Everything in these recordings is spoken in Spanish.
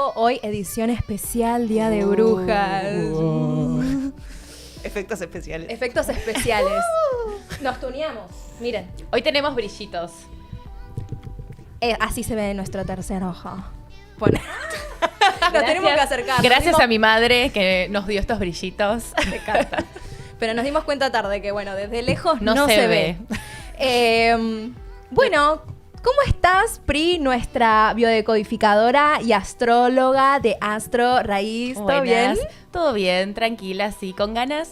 vivo hoy edición especial Día de Brujas. Efectos especiales. Efectos especiales. Nos tuneamos. Miren. Hoy tenemos brillitos. Así se ve nuestro tercer ojo. Bueno. Nos tenemos que acercar. Gracias a mi madre que nos dio estos brillitos. Me encanta. Pero nos dimos cuenta tarde que, bueno, desde lejos no se ve. Bueno, ¿cómo estás, Pri, nuestra biodecodificadora y astróloga de Astro Raíz? ¿Todo Buenas. bien? Todo bien, tranquila, sí, con ganas.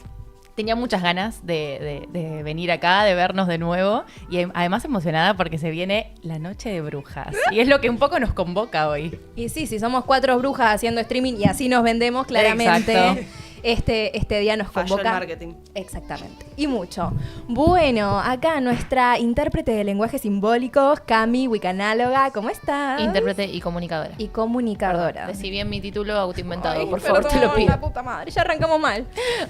Tenía muchas ganas de venir acá, de vernos de nuevo. Y además emocionada porque se viene la noche de brujas. Y es lo que un poco nos convoca hoy. Y sí, si somos 4 brujas haciendo streaming y así nos vendemos, claramente. Exacto. Este día nos Falló convoca. el marketing. Exactamente. Y mucho. Bueno, acá nuestra intérprete de lenguajes simbólicos, Cami, wicanáloga. ¿Cómo estás? Intérprete y comunicadora. Y comunicadora. Decí bien mi título autoinventado, Ay, por favor, te lo perdón, pido. la puta madre, ya arrancamos mal.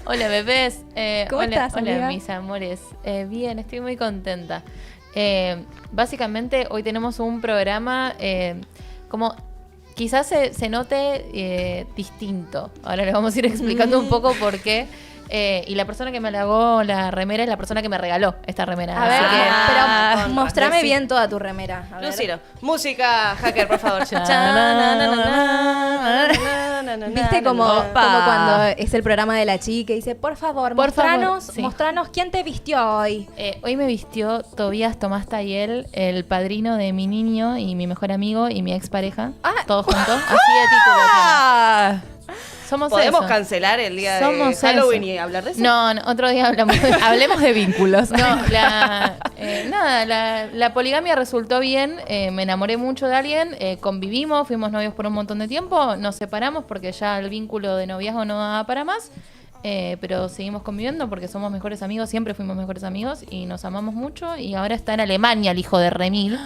Hola, bebés. ¿Cómo hola, estás, hola, amiga? mis amores. Bien, estoy muy contenta. Básicamente, hoy tenemos un programa como quizás se note distinto. Ahora les vamos a ir explicando un poco por qué. Y la persona que me halagó la remera es la persona que me regaló esta remera. A ver, Así pero mostrame bien toda tu remera. A ver. Lucero, música hacker, por favor. ¿Viste como cuando es el programa de la chica y dice, por favor, mostranos quién te vistió hoy? Hoy me vistió Tobías Tomás Tayel, el padrino de mi niño y mi mejor amigo y mi expareja. Todos juntos. Así de título. Somos ¿Podemos eso. cancelar el día Somos de Halloween eso. y hablar de eso? No, otro día hablemos de vínculos. No, la poligamia resultó bien, me enamoré mucho de alguien, convivimos, fuimos novios por un montón de tiempo, nos separamos porque ya el vínculo de noviazgo no daba para más, pero seguimos conviviendo porque somos mejores amigos, siempre fuimos mejores amigos y nos amamos mucho y ahora está en Alemania el hijo de Remil.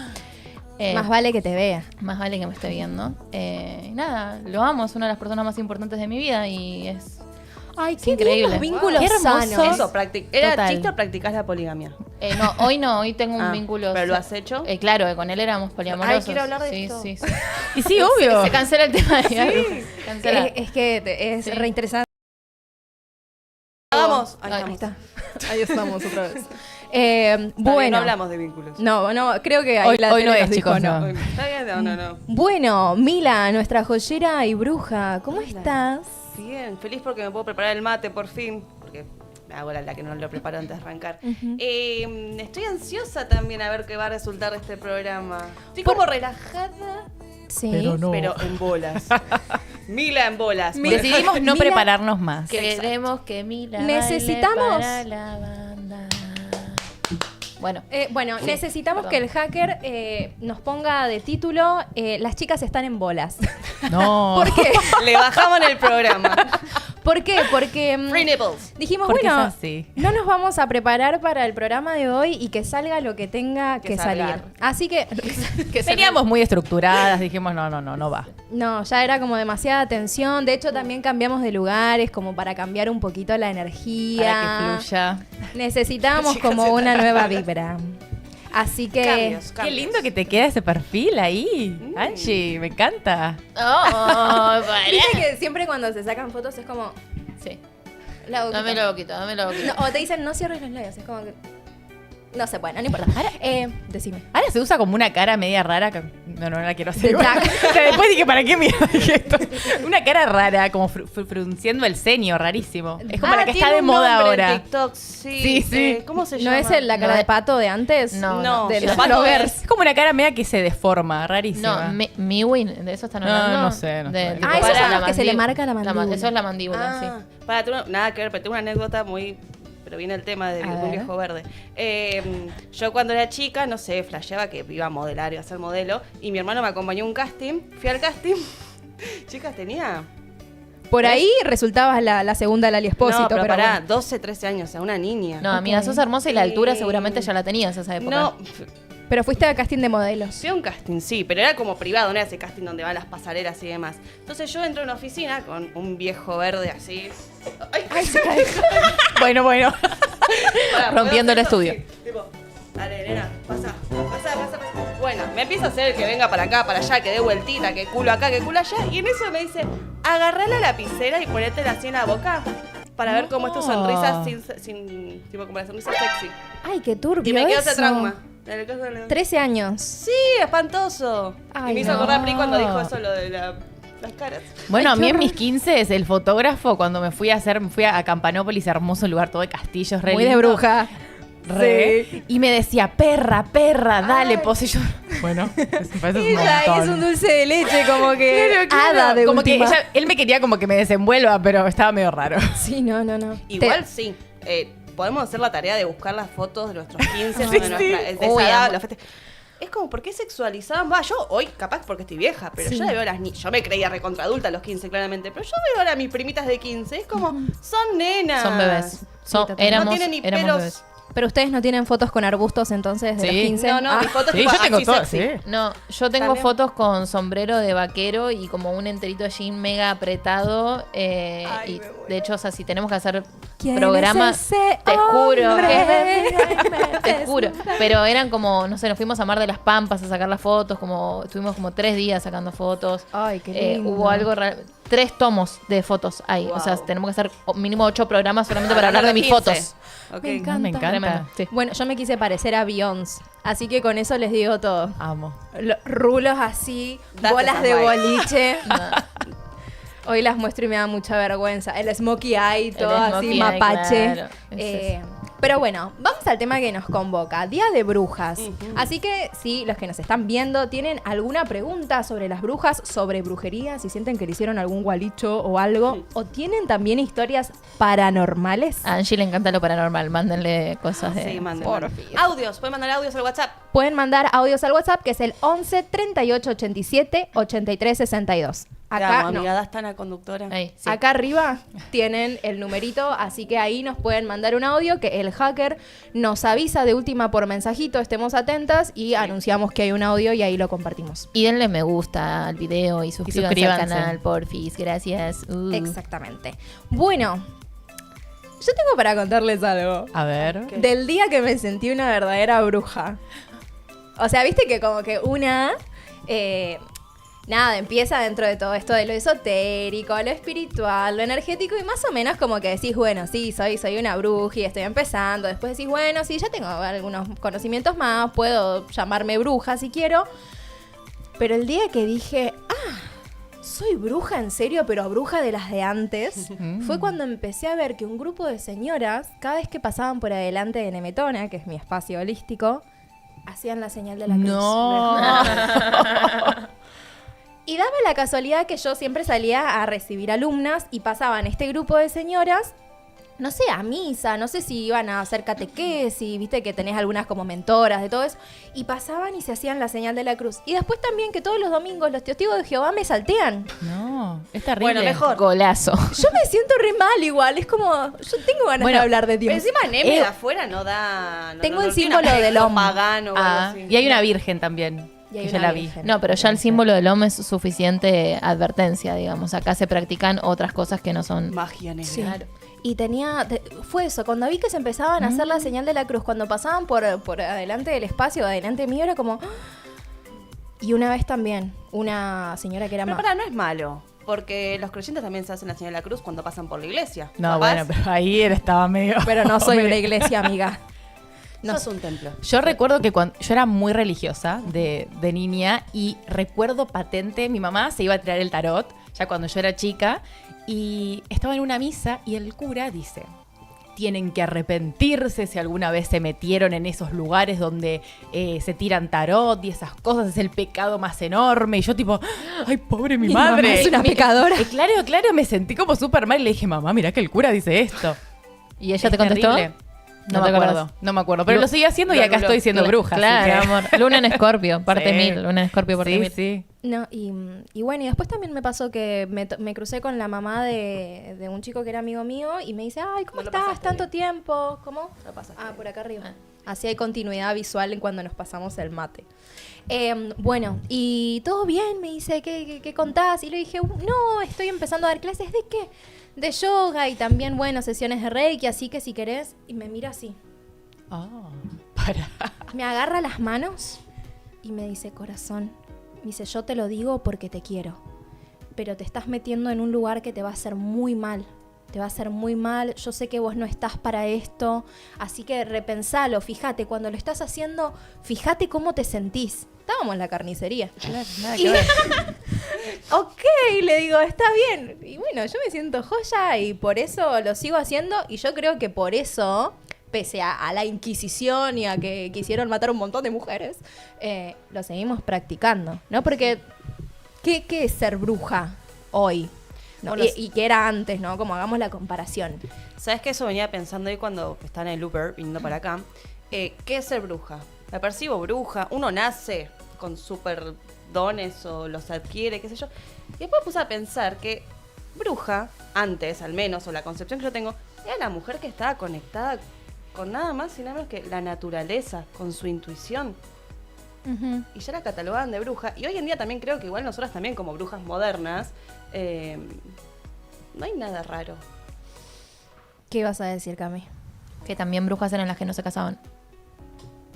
Más vale que te vea. Más vale que me esté viendo. Nada, lo amo, es una de las personas más importantes de mi vida y es... Ay, qué increíble. Los vínculos Qué hermoso. sanos. Eso, ¿era Total. chiste o practicás la poligamia? Hoy tengo un vínculo... ¿Pero lo has hecho? Claro, con él éramos poliamorosos. Ay, quiero hablar de sí, esto. Sí. Y sí, obvio. Se cancela el tema de cancela. Es que es Sí. reinteresante. Vamos. Ahí Ahí está. Ahí estamos otra vez. Bueno. Bueno. No hablamos de vínculos. No, creo que ahí Hoy la no tele es, nos dijo chicos, no. ¿Está bien? No. Bueno, Mila, nuestra joyera y bruja, ¿cómo estás? Bien, feliz porque me puedo preparar el mate por fin. Porque me hago la que no lo preparo antes de arrancar. Estoy ansiosa también a ver qué va a resultar de este programa. Estoy como relajada, Sí. pero en bolas. Mila en bolas. Decidimos no Mila- prepararnos más. Exacto. Queremos que Mila Necesitamos- baile para la banda. Bueno, Necesitamos perdón. que el hacker nos ponga de título las chicas están en bolas. no. ¿Por qué? Le bajamos en el programa. ¿Por qué? Porque Free nipples. dijimos, Porque bueno, es así. no nos vamos a preparar para el programa de hoy y que salga lo que tenga que salga. salir. Así que, Veníamos muy estructuradas, dijimos no va. no, ya era como demasiada tensión. De hecho, también cambiamos de lugares como para cambiar un poquito la energía. Para que fluya. Necesitábamos Chicas, como una nueva vibra. Así que... Cambios. Qué lindo que te queda ese perfil ahí, Angie, me encanta. Viste que siempre cuando se sacan fotos es como... Sí. La boquita. Dámelo boquito. No, o te dicen no cierres los labios, es como que... No sé, bueno, no importa. Decime. Ahora se usa como una cara media rara. No la quiero hacer. De Jack. O sea, después dije, ¿para qué mierda dije esto? Una cara rara, como frunciendo el ceño, rarísimo. Es como la que está tiene de un moda nombre ahora. en TikTok, sí. Sí, sí. ¿Cómo se ¿No llama? es la cara No, de pato de antes? No, de el los pato bloggers. Es como una cara media que se deforma, rarísima. Ah, No, Miwin, ¿de eso están No, hablando? no sé, no sé. esos tipo, son para los que se le marca la mandíbula. Eso es la mandíbula, sí. Nada que ver, pero tengo una anécdota muy... Pero viene el tema de A un ver. viejo verde. Yo cuando era chica, no sé, flasheaba que iba a modelar, iba a ser modelo. Y mi hermano me acompañó a un casting. Fui al casting. Chicas, tenía... Por ahí resultabas la segunda Lali Espósito. No, pero pará, bueno. 12, 13 años, o sea, una niña. No, amiga, sos hermosa y la altura seguramente ya la tenías esa época. No, Pero fuiste a casting de modelos. fui a un casting, sí, pero era como privado, no era ese casting donde van las pasarelas y demás. Entonces yo entro a una oficina con un viejo verde así. ¡Ay, se cae! Bueno. Pará, Rompiendo ¿puedo el hacer estudio. esto? Sí, tipo, dale, nena, pasa. bueno, me empieza a hacer que venga para acá, para allá, que dé vueltita, que culo acá, que culo allá. Y en eso me dice, agarrá la lapicera y ponétela así en la boca para ver cómo es tu sonrisa sin tipo como la sonrisa sexy. Ay, qué turbio Y me quedó eso. ese trauma. En el caso de la- 13 años. Sí, espantoso. Ay, y me hizo no. acordar a Pri cuando dijo eso, lo de las caras. Bueno, Ay, a mí qué en horror. mis 15 el fotógrafo, cuando me fui a Campanópolis, hermoso lugar, todo de castillos, re Muy de lindo. bruja. Re. Sí. Y me decía, perra, dale, Ay. pose. Yo, bueno, me parece un Ella montón. es un dulce de leche, como que Claro, hada de como última. que él me quería como que me desenvuelva, pero estaba medio raro. Sí, no. Igual sí. Podemos hacer la tarea de buscar las fotos de nuestros 15, Sí, de nuestra, sí. de esa Uy, edad, amor. los es como, ¿por qué sexualizaban? Va, yo hoy, capaz porque estoy vieja, pero Sí. yo le veo a las niñas. Yo me creía recontra adulta a los 15, claramente. Pero yo veo ahora a mis primitas de 15. Es como, son nenas. Son bebés. total. Éramos, no tienen ni éramos pelos. bebés. Pero ustedes no tienen fotos con arbustos entonces de Sí. los 15. No, Ah. mis fotos Sí, tipo yo tengo así todo, sexy. sí. No, yo tengo También. fotos con sombrero de vaquero y como un enterito de jean mega apretado. Y de hecho, o sea, si tenemos que hacer ¿Quién programas, es ese te juro, hombre? te juro. Pero eran como, no sé, nos fuimos a Mar de las Pampas a sacar las fotos, como estuvimos como 3 días sacando fotos. Ay, qué lindo. Hubo algo 3 tomos de fotos ahí. O sea, Wow. tenemos que hacer mínimo 8 programas solamente para hablar de mis 15. fotos. Ok. Me encanta. Me encanta. Tremendo, sí. Bueno, yo me quise parecer a Beyoncé, así que con eso les digo todo. Amo. Rulos así, Date bolas esas de vibes. boliche. No. Hoy las muestro y me da mucha vergüenza. El smokey eye, todo El así, smokey eye, mapache. claro. Es Pero bueno, vamos al tema que nos convoca, Día de Brujas. Así que si los que nos están viendo tienen alguna pregunta sobre las brujas, sobre brujería, si sienten que le hicieron algún gualicho o algo, o tienen también historias paranormales, A Angie le encanta lo paranormal. Mándenle cosas de. Sí, manden. Porfis. Audios, pueden mandar audios al WhatsApp. pueden mandar audios al WhatsApp, que es el 11 38 87 83 62. Te Acá amo, no. amiga, das tan a conductora. Ahí, sí. Acá arriba tienen el numerito, así que ahí nos pueden mandar un audio que el hacker nos avisa de última por mensajito, estemos atentas y anunciamos que hay un audio y ahí lo compartimos. Y denle me gusta al video y suscríbanse al suscríbanse. canal, porfis. Gracias. Exactamente. Bueno, yo tengo para contarles algo. A ver. ¿Qué? Del día que me sentí una verdadera bruja. O sea, viste que como que una... nada, empieza dentro de todo esto de lo esotérico, lo espiritual, lo energético y más o menos como que decís, bueno, sí, soy una bruja y estoy empezando. Después decís, bueno, sí, ya tengo algunos conocimientos más, puedo llamarme bruja si quiero. Pero el día que dije, soy bruja en serio, pero bruja de las de antes, fue cuando empecé a ver que un grupo de señoras, cada vez que pasaban por adelante de Nemetona, que es mi espacio holístico, hacían la señal de la cruz. No. Y daba la casualidad que yo siempre salía a recibir alumnas y pasaban este grupo de señoras, no sé, a misa, no sé si iban a hacer catequesis, viste que tenés algunas como mentoras de todo eso, y pasaban y se hacían la señal de la cruz. Y después también que todos los domingos los testigos de Jehová me saltean. No, es terrible. Bueno, mejor. Golazo. Yo me siento re mal igual, es como, yo tengo ganas Bueno, de hablar de Dios. Pero encima Neme de afuera no da... No, Tengo no el tiene símbolo aspecto del hombre. pagano o algo Ah, así. y hay una virgen también. Y hay que yo una la vi. virgen. No, pero ya el símbolo del hombre es suficiente advertencia, digamos. Acá se practican otras cosas que no son. Magia negra. Sí. Y fue eso, cuando vi que se empezaban a hacer la señal de la cruz, cuando pasaban por adelante del espacio, adelante mío, era como... ¡ah! Y una vez también, una señora que era Pero más... para, no es malo. Porque los creyentes también se hacen la señal de la cruz cuando pasan por la iglesia. No, Capaz, bueno, pero ahí él estaba medio... Pero no soy una iglesia, amiga. No sos un templo. Yo recuerdo que cuando yo era muy religiosa de niña y recuerdo patente, mi mamá se iba a tirar el tarot ya cuando yo era chica y estaba en una misa y el cura dice, tienen que arrepentirse si alguna vez se metieron en esos lugares donde se tiran tarot y esas cosas, es el pecado más enorme. Y yo tipo, ay, pobre mi mamá madre. es una pecadora. Claro, me sentí como súper mal y le dije, mamá, mirá que el cura dice esto. ¿Y ella Es te contestó? terrible. ¿No No, te me acuerdo, acordás? no me acuerdo. Pero Lu- lo seguí haciendo y lo acá anuló. estoy siendo bruja. así Claro, que- amor. Luna en Escorpio, parte Sí. 1000. Luna en Escorpio, parte Sí, 1000. sí. No, y bueno, y después también me pasó que me crucé con la mamá de un chico que era amigo mío y me dice, ay, ¿cómo No lo estás? pasaste Tanto bien. tiempo. ¿Cómo? Lo pasaste Ah, bien. por acá arriba. Ah. Así hay continuidad visual en cuando nos pasamos el mate. Bueno, y todo bien, me dice, ¿qué contás? Y le dije, no, estoy empezando a dar clases. ¿De qué? De yoga y también, bueno, sesiones de Reiki, así que si querés. Y me mira así. Ah, para. Me agarra las manos y me dice, corazón, me dice, yo te lo digo porque te quiero, pero te estás metiendo en un lugar que te va a hacer muy mal. Te va a hacer muy mal, yo sé que vos no estás para esto, así que repensalo, fíjate, cuando lo estás haciendo, fíjate cómo te sentís. Estábamos en la carnicería. Claro, nada que ver. Ok, le digo, está bien. Y bueno, yo me siento joya y por eso lo sigo haciendo. Y yo creo que por eso, pese a la Inquisición y a que quisieron matar a un montón de mujeres, lo seguimos practicando, ¿no? Porque, ¿qué es ser bruja hoy? ¿No? Bueno, Y que era antes, ¿no? Como hagamos la comparación. ¿Sabes qué? Eso venía pensando hoy cuando estaba en el Uber, viniendo para acá. ¿Qué es ser bruja? Me percibo bruja. Uno nace con super dones o los adquiere, qué sé yo. Y después puse a pensar que bruja, antes al menos, o la concepción que yo tengo, era la mujer que estaba conectada con nada más y nada menos que la naturaleza, con su intuición. Y ya la catalogaban de bruja. Y hoy en día también creo que igual nosotras también como brujas modernas, no hay nada raro. ¿Qué ibas a decir, Cami? Que también brujas eran las que no se casaban.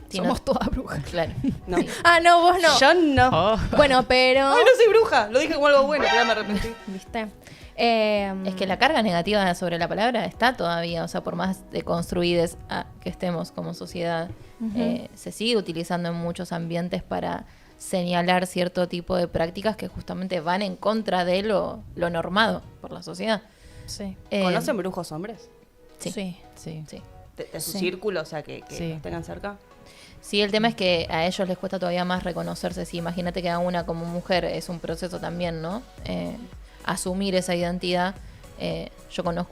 Sí, Somos ¿no? todas brujas. Claro. No. Ah, no, vos no. Yo no. Oh. Bueno, pero... Ay, no soy bruja. Lo dije como algo bueno, pero ya me arrepentí. ¿Viste? Es que la carga negativa sobre la palabra está todavía, o sea, por más deconstruidas que estemos como sociedad, se sigue utilizando en muchos ambientes para señalar cierto tipo de prácticas que justamente van en contra de lo normado por la sociedad. Sí. ¿Conocen brujos hombres? Sí. Sí. Sí. Sí. De su Sí. círculo, o sea, que Sí. los tengan cerca. Sí, el tema es que a ellos les cuesta todavía más reconocerse. Sí, imagínate que a una como mujer es un proceso también, ¿no? Asumir esa identidad. Yo conozco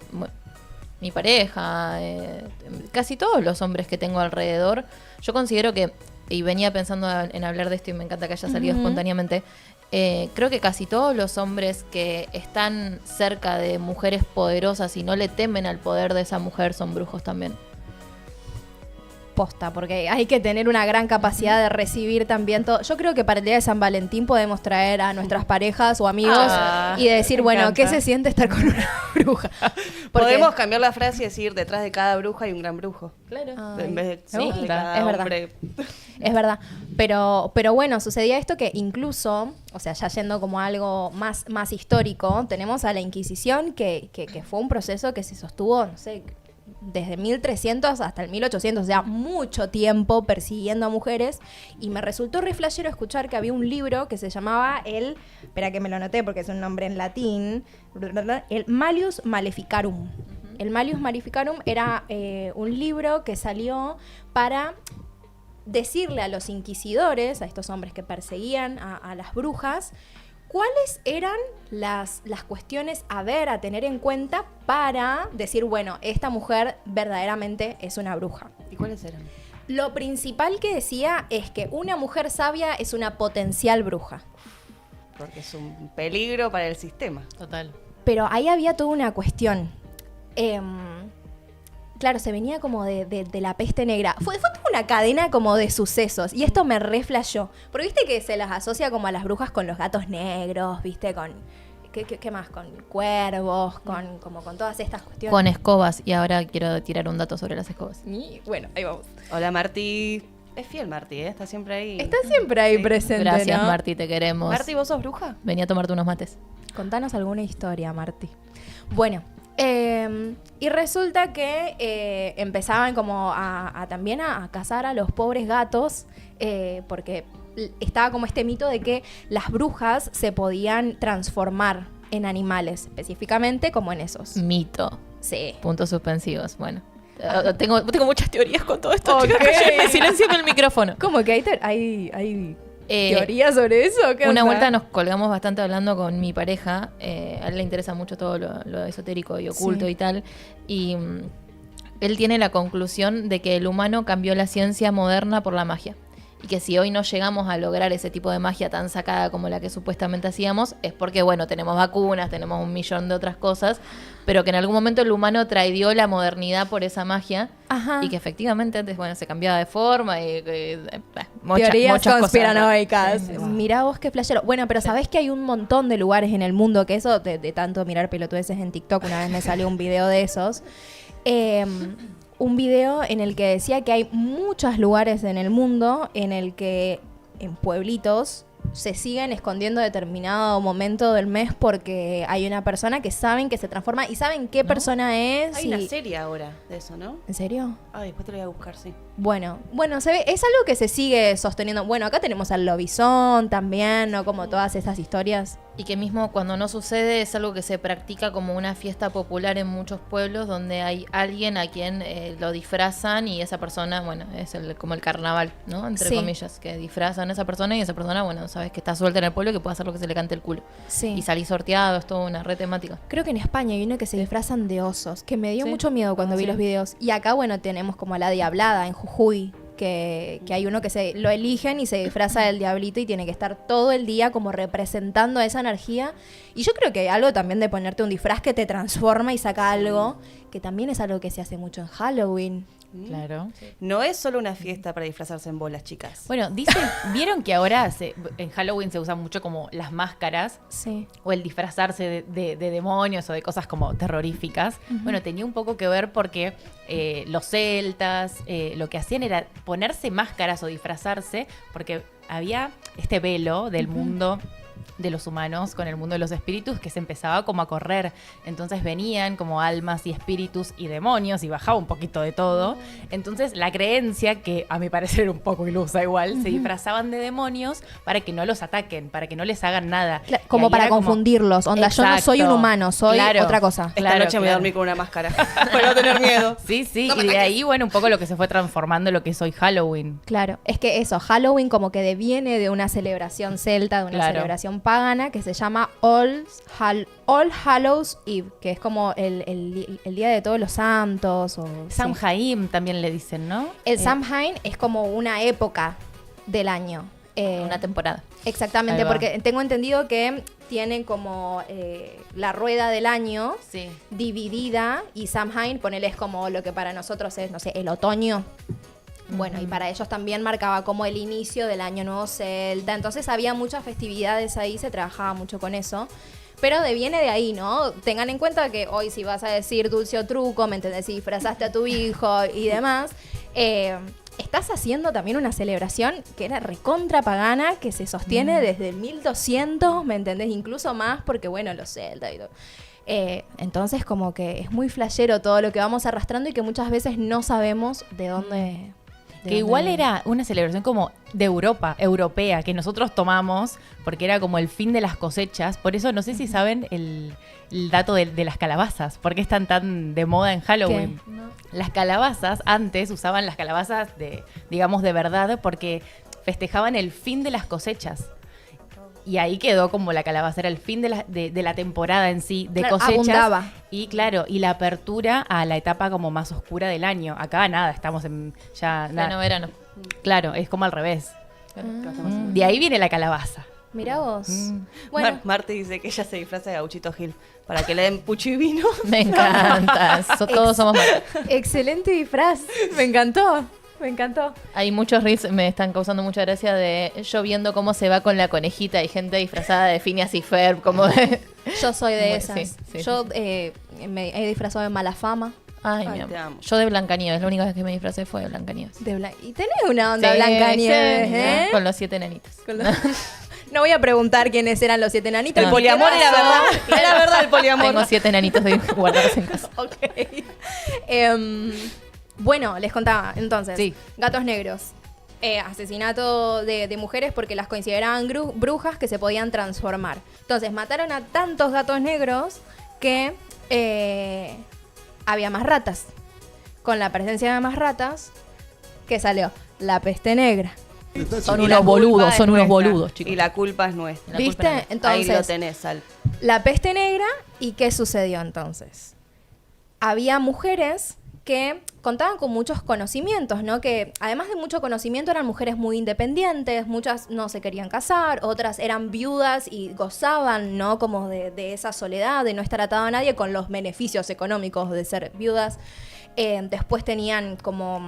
mi pareja, casi todos los hombres que tengo alrededor. Yo considero que, y venía pensando en hablar de esto y me encanta que haya salido espontáneamente, creo que casi todos los hombres que están cerca de mujeres poderosas y no le temen al poder de esa mujer son brujos también. Posta, porque hay que tener una gran capacidad de recibir también todo. Yo creo que para el día de San Valentín podemos traer a nuestras parejas o amigos y decir, me bueno, encanta. ¿qué se siente estar con una bruja? Porque- Podemos cambiar la frase y decir, detrás de cada bruja hay un gran brujo. Claro. Ay, En vez de sí, detrás de cada es verdad. hombre. es verdad. Pero bueno, sucedía esto que incluso, o sea, ya yendo como a algo más histórico, tenemos a la Inquisición que fue un proceso que se sostuvo, no sé, desde 1300 hasta el 1800, o sea, mucho tiempo persiguiendo a mujeres, y me resultó re flashero escuchar que había un libro que se llamaba espera que me lo anoté porque es un nombre en latín, el Malleus Maleficarum. El Malleus Maleficarum era un libro que salió para decirle a los inquisidores, a estos hombres que perseguían a las brujas, ¿cuáles eran las cuestiones a tener en cuenta para decir, bueno, esta mujer verdaderamente es una bruja? ¿Y cuáles eran? Lo principal que decía es que una mujer sabia es una potencial bruja. Porque es un peligro para el sistema. Total. Pero ahí había toda una cuestión. Claro, se venía como de la peste negra. Fue toda una cadena como de sucesos. Y esto me reflashó. Porque viste que se las asocia como a las brujas con los gatos negros, viste, con... ¿Qué más? Con cuervos, con todas estas cuestiones. Con escobas, y ahora quiero tirar un dato sobre las escobas. Y bueno, ahí vamos. Hola, Martí. Es fiel, Martí, ¿eh? Está siempre ahí. Está siempre ahí Sí. presente, Gracias, ¿no? Marti, te queremos. Martí, ¿vos sos bruja? Vení a tomarte unos mates. Contanos alguna historia, Marti. Bueno, y resulta que empezaban como también a cazar a los pobres gatos, porque estaba como este mito de que las brujas se podían transformar en animales, específicamente como en esos. Mito. Sí. Puntos suspensivos. Bueno. Tengo muchas teorías con todo esto. Ok. Chicas, cállenme, silenciame el micrófono. ¿Cómo que hay Eh, teorías sobre eso? ¿Qué Una onda? vuelta nos colgamos bastante hablando con mi pareja. A él le interesa mucho todo lo esotérico y oculto Sí. y tal. Y él tiene la conclusión de que el humano cambió la ciencia moderna por la magia. Y que si hoy no llegamos a lograr ese tipo de magia tan sacada como la que supuestamente hacíamos, es porque, bueno, tenemos vacunas, tenemos 1.000.000 de otras cosas, pero que en algún momento el humano traidió la modernidad por esa magia. Ajá. Y que efectivamente antes, bueno, se cambiaba de forma y Teorías muchas conspiranoicas. cosas, ¿no? Mirá vos qué flashero. Bueno, pero sabés que hay un montón de lugares en el mundo que eso, de tanto mirar pelotudeces en TikTok, una vez me salió un video de esos. Un video en el que decía que hay muchos lugares en el mundo en el que en pueblitos se siguen escondiendo determinado momento del mes porque hay una persona que saben que se transforma y saben qué persona es. Hay una serie ahora de eso, ¿no? ¿En serio? Ah, después te lo voy a buscar, sí. Bueno, se ve, es algo que se sigue sosteniendo. Bueno, acá tenemos al lobizón también, ¿no? Como todas esas historias. Y que mismo cuando no sucede es algo que se practica como una fiesta popular en muchos pueblos donde hay alguien a quien lo disfrazan y esa persona, bueno, es como el carnaval, ¿no? Entre comillas, que disfrazan a esa persona y esa persona, bueno, sabes que está suelta en el pueblo y que puede hacer lo que se le cante el culo. Sí. Y salís sorteado, es toda una red temática. Creo que en España hay uno que se disfrazan de osos, que me dio mucho miedo cuando vi los videos. Y acá, bueno, tenemos como la Diablada en Jujuy, que hay uno que lo eligen y se disfraza del diablito y tiene que estar todo el día como representando esa energía. Y yo creo que hay algo también de ponerte un disfraz que te transforma y saca algo, que también es algo que se hace mucho en Halloween. Claro. No es solo una fiesta para disfrazarse en bolas, chicas. Bueno, dicen, ¿vieron que ahora en Halloween se usan mucho como las máscaras? Sí. O el disfrazarse de demonios o de cosas como terroríficas. Bueno, tenía un poco que ver porque los celtas lo que hacían era ponerse máscaras o disfrazarse porque había este velo del mundo de los humanos con el mundo de los espíritus que se empezaba como a correr. Entonces venían como almas y espíritus y demonios y bajaba un poquito de todo. Entonces la creencia, que a mi parecer era un poco ilusa igual, se disfrazaban de demonios para que no los ataquen, para que no les hagan nada. Como para confundirlos. Onda, yo no soy un humano, soy otra cosa. Esta noche me dormí con una máscara para no tener miedo. Sí, y de ahí, bueno, un poco lo que se fue transformando en lo que es hoy Halloween. Claro, es que eso, Halloween como que deviene de una celebración celta, de una celebración pagana que se llama All Hallows Eve, que es como el Día de Todos los Santos. Samhain también le dicen, ¿no? El Samhain es como una época del año. Una temporada. Exactamente, porque tengo entendido que tienen como la rueda del año dividida y Samhain, ponele, es como lo que para nosotros es, no sé, el otoño. Bueno, y para ellos también marcaba como el inicio del año nuevo celta. Entonces había muchas festividades ahí, se trabajaba mucho con eso. Pero viene de ahí, ¿no? Tengan en cuenta que hoy si vas a decir dulce o truco, ¿me entendés? Si disfrazaste a tu hijo y demás, estás haciendo también una celebración que era recontra pagana, que se sostiene desde el 1200, ¿me entendés? Incluso más porque, bueno, los celtas y todo. Entonces como que es muy flashero todo lo que vamos arrastrando y que muchas veces no sabemos de dónde... Que igual era una celebración como de Europa, europea, que nosotros tomamos porque era como el fin de las cosechas. Por eso no sé si saben el dato de las calabazas, por qué están tan de moda en Halloween. No. Las calabazas, antes usaban las calabazas digamos, de verdad, porque festejaban el fin de las cosechas. Y ahí quedó como la calabaza, era el fin de la temporada en sí, de cosechas. Abundaba. Y claro, y la apertura a la etapa como más oscura del año. Acá nada, estamos en Verano. Claro, es como al revés. De ahí viene la calabaza. Mirá vos. Bueno, Marte dice que ella se disfraza de Gauchito Gil para que le den pucho y vino. Me encanta. Todos somos Marte. excelente disfraz. Me encantó. Me encantó. Hay muchos reels, me están causando mucha gracia de yo viendo cómo se va con la conejita y gente disfrazada de Phineas y Ferb, como de... Yo soy de Bueno, esas. sí, Yo me he disfrazado de Malafama. Ay, Ay, mi te amor. amo. Yo de Blancanieves, la única vez que me disfracé fue de Blancanieves. Y tenés una onda Sí, Blancanieves, sí, ¿eh? Con los 7 nenitos. No voy a preguntar quiénes eran los 7 nanitos. El poliamor era verdad. Era verdad el poliamor. Tengo 7 nenitos de guardados en casa. Ok. Bueno, les contaba, entonces, gatos negros. Asesinato de mujeres porque las consideraban brujas que se podían transformar. Entonces, mataron a tantos gatos negros que había más ratas. Con la presencia de más ratas, ¿qué salió? La peste negra. Son Y la unos boludos, culpa es son unos nuestra. boludos, chicos. Y la culpa es nuestra. La culpa ¿Viste? es nuestra. Entonces, Ahí lo tenés, Al. la peste negra. ¿Y qué sucedió entonces? Había mujeres que contaban con muchos conocimientos, ¿no? Que además de mucho conocimiento eran mujeres muy independientes, muchas no se querían casar, otras eran viudas y gozaban, ¿no? Como de esa soledad, de no estar atado a nadie, con los beneficios económicos de ser viudas. Después tenían como...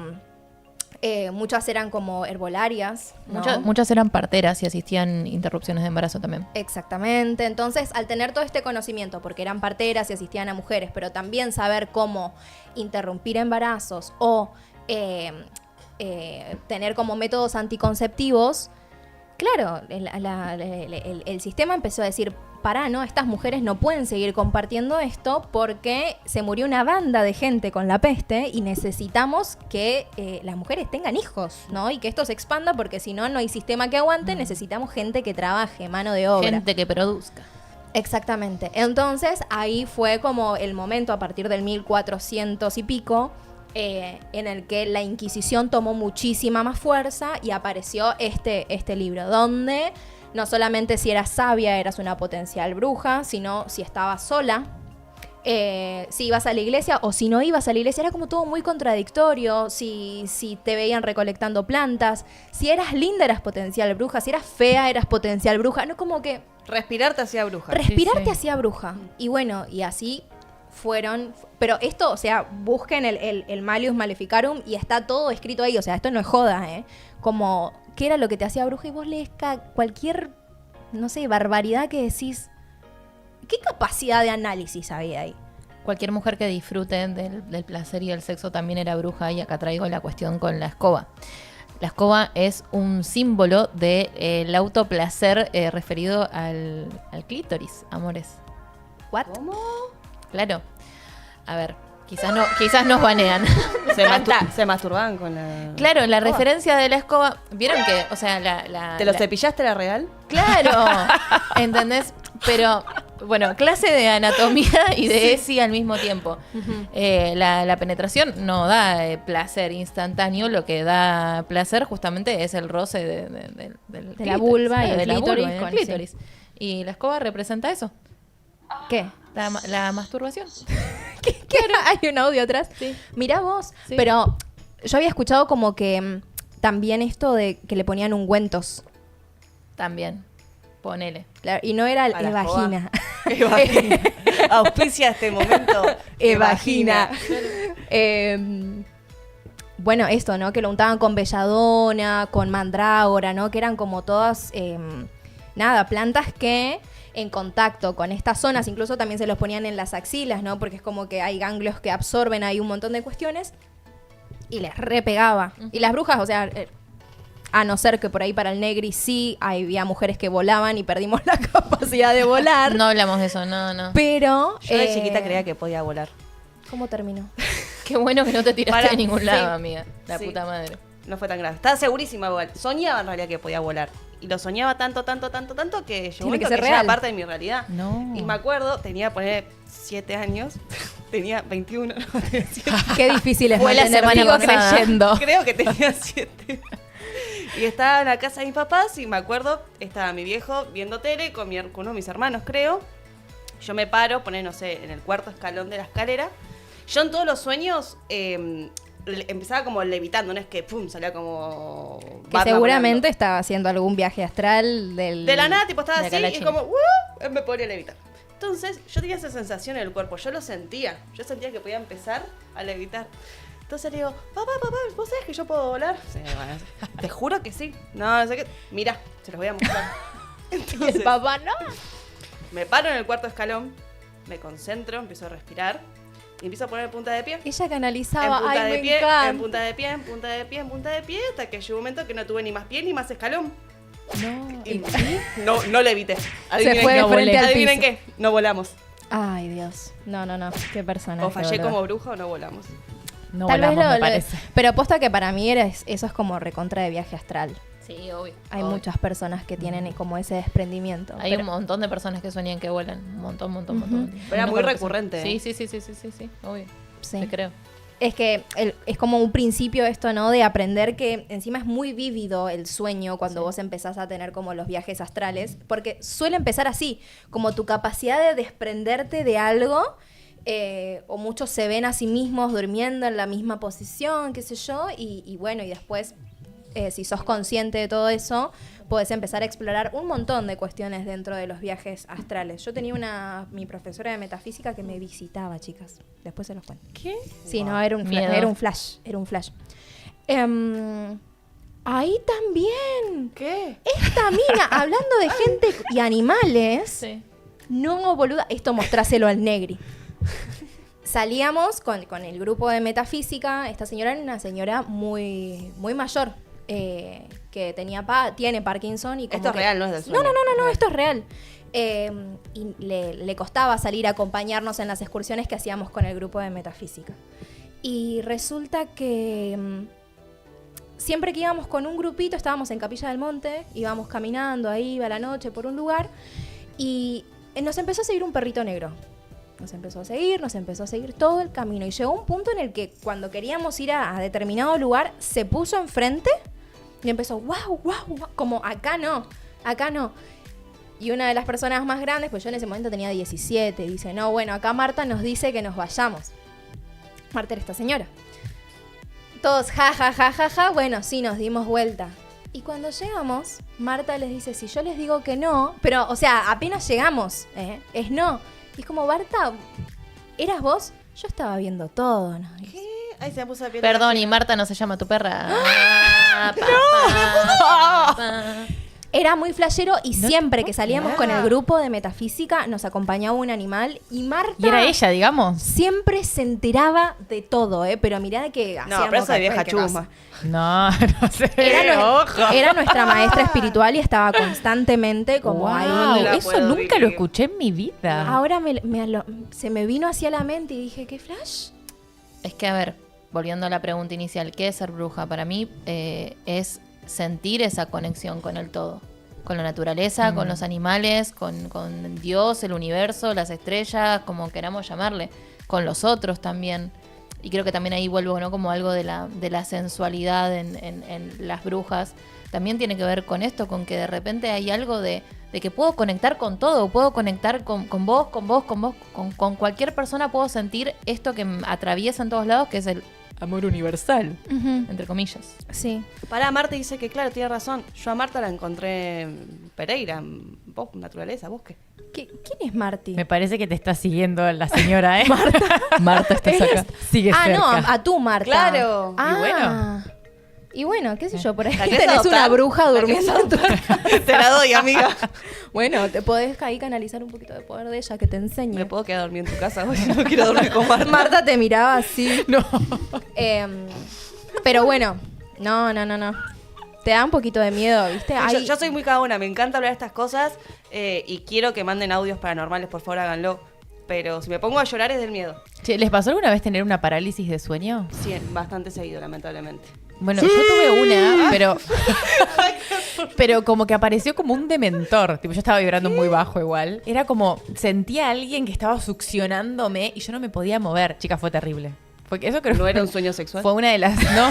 muchas eran como herbolarias, ¿no? Muchas eran parteras y asistían interrupciones de embarazo también. Exactamente. Entonces, al tener todo este conocimiento, porque eran parteras y asistían a mujeres, pero también saber cómo interrumpir embarazos o tener como métodos anticonceptivos, claro, el sistema empezó a decir, pará, no, estas mujeres no pueden seguir compartiendo esto porque se murió una banda de gente con la peste y necesitamos que las mujeres tengan hijos, ¿no? Y que esto se expanda porque si no, no hay sistema que aguante, necesitamos gente que trabaje, mano de obra. Gente que produzca. Exactamente. Entonces, ahí fue como el momento a partir del 1400 y pico, en el que la Inquisición tomó muchísima más fuerza y apareció este libro, donde no solamente si eras sabia eras una potencial bruja, sino si estabas sola, si ibas a la iglesia o si no ibas a la iglesia, era como todo muy contradictorio, si te veían recolectando plantas, si eras linda eras potencial bruja, si eras fea eras potencial bruja, no como que... Respirarte hacia bruja. Respirarte hacia bruja. Y bueno, y así fueron... Pero esto, o sea, busquen el Malleus Maleficarum y está todo escrito ahí. O sea, esto no es joda, ¿eh? Como, ¿qué era lo que te hacía bruja? Y vos lees cualquier, no sé, barbaridad que decís... ¿Qué capacidad de análisis había ahí? Cualquier mujer que disfrute del placer y del sexo también era bruja, y acá traigo la cuestión con la escoba. La escoba es un símbolo del autoplacer referido al clítoris, amores. ¿What? ¿Cómo? Claro. A ver, quizás nos banean. Se masturbaban con la... Claro, la referencia de la escoba, ¿vieron que, o sea, ¿Te lo cepillaste, era real? Claro, ¿entendés? Pero, bueno, clase de anatomía y de ESI al mismo tiempo. La penetración no da placer instantáneo, lo que da placer justamente es el roce del de la vulva y el de la clítoris. vulva y el clítoris. Y la escoba representa eso, ¿Qué? la masturbación. ¿Qué? Hay un audio atrás. Sí. Mirá vos. Sí. Pero yo había escuchado como que también esto de que le ponían ungüentos. También, ponele. Claro, y no era A la Evagina. Evagina. Auspicia este momento. Evagina. Bueno, esto, ¿no? Que lo untaban con belladona, con mandrágora, ¿no? Que eran como todas, plantas que en contacto con estas zonas, incluso también se los ponían en las axilas, ¿no? Porque es como que hay ganglios que absorben ahí un montón de cuestiones y les repegaba. Y las brujas, o sea, a no ser que por ahí para el negri sí había mujeres que volaban y perdimos la capacidad de volar. No hablamos de eso, no. Pero... Yo de chiquita creía que podía volar. ¿Cómo terminó? Qué bueno que no te tiraste Para- de ningún sí. lado, amiga. La Sí. puta madre. No fue tan grave. Estaba segurísima igual. Soñaba en realidad que podía volar. Y lo soñaba tanto que llegó un Tiene momento que ser que ya era real. parte de mi realidad. No. Y me acuerdo, tenía, poner 7 años. Tenía 21. No, tenía 7. Qué difícil es Fue la mantener semana vivo pasada. creyendo. Creo que tenía 7. Y estaba en la casa de mis papás y me acuerdo, estaba mi viejo viendo tele con uno de mis hermanos, creo. Yo me paro, no sé, en el cuarto escalón de la escalera. Yo en todos los sueños empezaba como levitando, no es que pum, salía como... Que Batman seguramente volando. estaba haciendo algún viaje astral del... De la nada, tipo, estaba de así y Calachín. como... me podía levitar. Entonces, yo tenía esa sensación en el cuerpo, yo lo sentía. Yo sentía que podía empezar a levitar. Entonces le digo, papá, ¿vos sabés que yo puedo volar? Sí, bueno, te juro que sí. No sé qué. Mira, se los voy a mostrar. Entonces, papá no. me paro en el cuarto escalón, me concentro, empiezo a respirar y empiezo a poner punta de pie. Ella En canalizaba, punta ay, de me pie, encanta. en punta de pie, en punta de pie, en punta de pie, hasta que llegó un momento que no tuve ni más pie ni más escalón. No, Y no levité. Se fue de qué, frente al adivinen piso. qué, no volamos. Ay, Dios. No. Qué personaje. O fallé boludo. como brujo o no volamos. No Tal volamos, vez me parece. Pero posta que para mí eso es como recontra de viaje astral. Sí, obvio. Hay obvio. muчас personas que tienen como ese desprendimiento. Hay Pero- un montón de personas que sueñan que vuelan. Un montón. Ujú. Pero era muy Una recurrente, Sí, ¿eh? sí, obvio. Sí. Te creo. Es que es como un principio esto, ¿no? De aprender que encima es muy vívido el sueño cuando vos empezás a tener como los viajes astrales, porque suele empezar así, como tu capacidad de desprenderte de algo, o muchos se ven a sí mismos durmiendo en la misma posición, qué sé yo, y bueno, y después, si sos consciente de todo eso, podés empezar a explorar un montón de cuestiones dentro de los viajes astrales. Yo tenía mi profesora de metafísica que me visitaba, chicas. Después se los cuento. ¿Qué? Sí, no, era un Miedo. flash, era un flash. Ahí también. ¿Qué? Esta mina, hablando de gente y animales, Sí. no, boluda, esto mostráselo al negri. Salíamos con el grupo de metafísica. Esta señora era una señora muy, muy mayor, que que tiene Parkinson. Y como Esto es que- real, no es del sueño. No, esto es real. Y le costaba salir a acompañarnos en las excursiones que hacíamos con el grupo de metafísica. Y resulta que siempre que íbamos con un grupito, estábamos en Capilla del Monte, íbamos caminando ahí a la noche por un lugar y nos empezó a seguir un perrito negro. Nos empezó a seguir todo el camino. Y llegó un punto en el que cuando queríamos ir a determinado lugar, se puso enfrente y empezó, wow, como acá no. Y una de las personas más grandes, pues yo en ese momento tenía 17, dice, no, bueno, acá Marta nos dice que nos vayamos. Marta era esta señora. Todos, ja, bueno, sí, nos dimos vuelta. Y cuando llegamos, Marta les dice, si yo les digo que no, pero, o sea, apenas llegamos, es no. Y es como, Marta, ¿eras vos? Yo estaba viendo todo, ¿no? ¿Qué? Ay, se me puso la piel. Perdón, y Marta no se llama tu perra. Era muy flashero y siempre que salíamos con el grupo de metafísica nos acompañaba un animal y Marta... Y era ella, digamos. Siempre se enteraba de todo, pero mirá que hacíamos... No, pero esa vieja cualquier cosa. chusma. No, no sé. Ojo. Era nuestra maestra espiritual y estaba constantemente como Wow, ahí. la eso puedo nunca lo vivir. escuché en mi vida. Ahora se me vino hacia la mente y dije, ¿qué flash? Es que, a ver, volviendo a la pregunta inicial, ¿qué es ser bruja? Para mí es sentir esa conexión con el todo. Con la naturaleza, con los animales, con Dios, el universo, las estrellas, como queramos llamarle. Con los otros también. Y creo que también ahí vuelvo, ¿no? Como algo de la sensualidad en las brujas. También tiene que ver con esto, con que de repente hay algo de que puedo conectar con todo. Puedo conectar con vos, con cualquier persona puedo sentir esto que me atraviesa en todos lados, que es el amor universal, entre comillas. Sí. Pará, Marta dice que claro, tiene razón. Yo a Marta la encontré en Pereira, en naturaleza, bosque. ¿Quién es Marti? Me parece que te está siguiendo la señora, ¿eh? Marta, estás acá. Sigue cerca. No, a tú, Marta. Claro. Y bueno, qué sé yo, por ahí ¿La querés tenés adoptar? una bruja ¿La durmiendo en tu casa. Te la doy, amiga. Bueno, te podés ahí canalizar un poquito de poder de ella que te enseñe. ¿Me puedo quedar a dormir en tu casa hoy? No quiero dormir con Marta. Marta te miraba así. No. Pero bueno, no. Te da un poquito de miedo, ¿viste? Yo soy muy cagona, me encanta hablar de estas cosas y quiero que manden audios paranormales, por favor háganlo. Pero si me pongo a llorar es del miedo. Che, ¿les pasó alguna vez tener una parálisis de sueño? Sí, bastante seguido, lamentablemente. Bueno, yo tuve una, pero como que apareció como un dementor. Tipo, yo estaba vibrando muy bajo igual. Era como, sentía a alguien que estaba succionándome y yo no me podía mover. Chica, fue terrible. Porque eso creo ¿No que era un sueño sexual? fue una de las... No,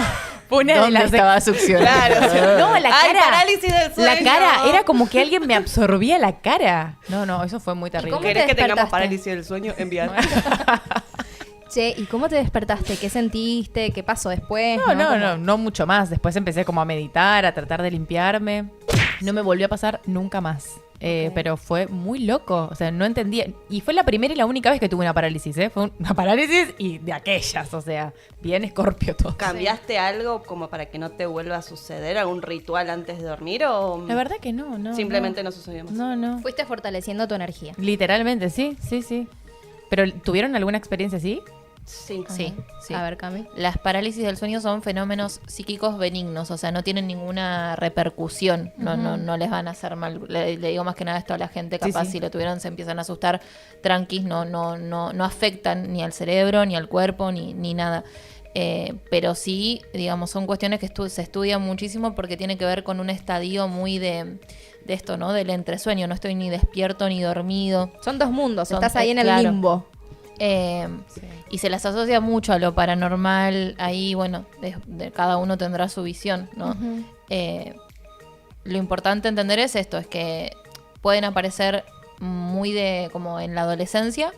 fue una de ¿Dónde las... estaba succionando? Claro. No, la ¡Ay, cara. parálisis del sueño! La cara, era como que alguien me absorbía la cara. No, eso fue muy terrible. cómo ¿Querés te que tengamos despertaste? parálisis del sueño? Enviar. Che, ¿y cómo te despertaste? ¿Qué sentiste? ¿Qué pasó después? No mucho más. Después empecé como a meditar, a tratar de limpiarme. No me volvió a pasar nunca más. Pero fue muy loco. O sea, no entendía. Y fue la primera y la única vez que tuve una parálisis, ¿eh? Fue una parálisis y de aquellas. O sea, bien Escorpio todo. ¿Cambiaste algo como para que no te vuelva a suceder? ¿Algún ritual antes de dormir o La verdad que no. simplemente no sucedió más? No. Fuiste fortaleciendo tu energía. Literalmente, sí. ¿Pero tuvieron alguna experiencia así? Sí. Sí. A ver, Cami. Las parálisis del sueño son fenómenos psíquicos benignos, o sea, no tienen ninguna repercusión, no les van a hacer mal. Le digo más que nada esto a la gente, capaz Sí. si lo tuvieron se empiezan a asustar, tranquis, no afectan ni al cerebro, ni al cuerpo, ni nada. Pero sí, digamos, son cuestiones que se estudian muchísimo porque tiene que ver con un estadio muy de esto, ¿no? Del entresueño, no estoy ni despierto ni dormido. Son dos mundos, Son- estás ahí en el claro. limbo. Y se las asocia mucho a lo paranormal. Ahí, bueno, de cada uno tendrá su visión, ¿no? Lo importante entender es esto, es que pueden aparecer muy como en la adolescencia,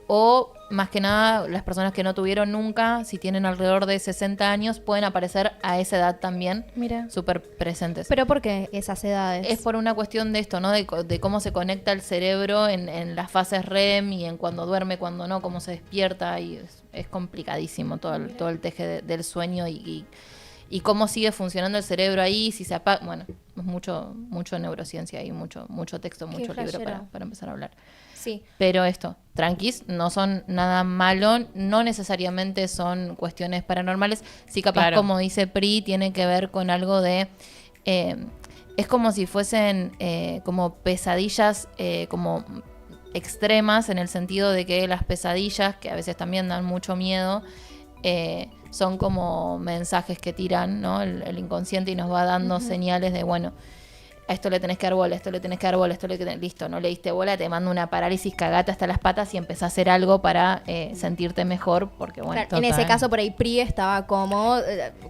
o más que nada las personas que no tuvieron nunca, si tienen alrededor de 60 años, pueden aparecer a esa edad también, Mira. súper presentes. ¿Pero por qué esas edades? Es por una cuestión de esto, ¿no? De cómo se conecta el cerebro en las fases REM y en cuando duerme, cuando no, cómo se despierta. Y es complicadísimo todo el teje del sueño y cómo sigue funcionando el cerebro ahí, si se apaga. Bueno, es mucho neurociencia y mucho texto, Qué mucho libro flashera. para empezar a hablar. Sí. Pero esto, tranquis, no son nada malo, no necesariamente son cuestiones paranormales. Sí, capaz, Claro. como dice Pri, tiene que ver con algo de es como si fuesen como pesadillas como extremas, en el sentido de que las pesadillas, que a veces también dan mucho miedo, son como mensajes que tiran, ¿no? El inconsciente, y nos va dando señales de, bueno, a esto le tenés que dar bola, esto le tenés que dar bola, listo, no le diste bola, te mando una parálisis, cagate hasta las patas y empezás a hacer algo para sentirte mejor, porque bueno. Claro, en ese caso por ahí Pri estaba como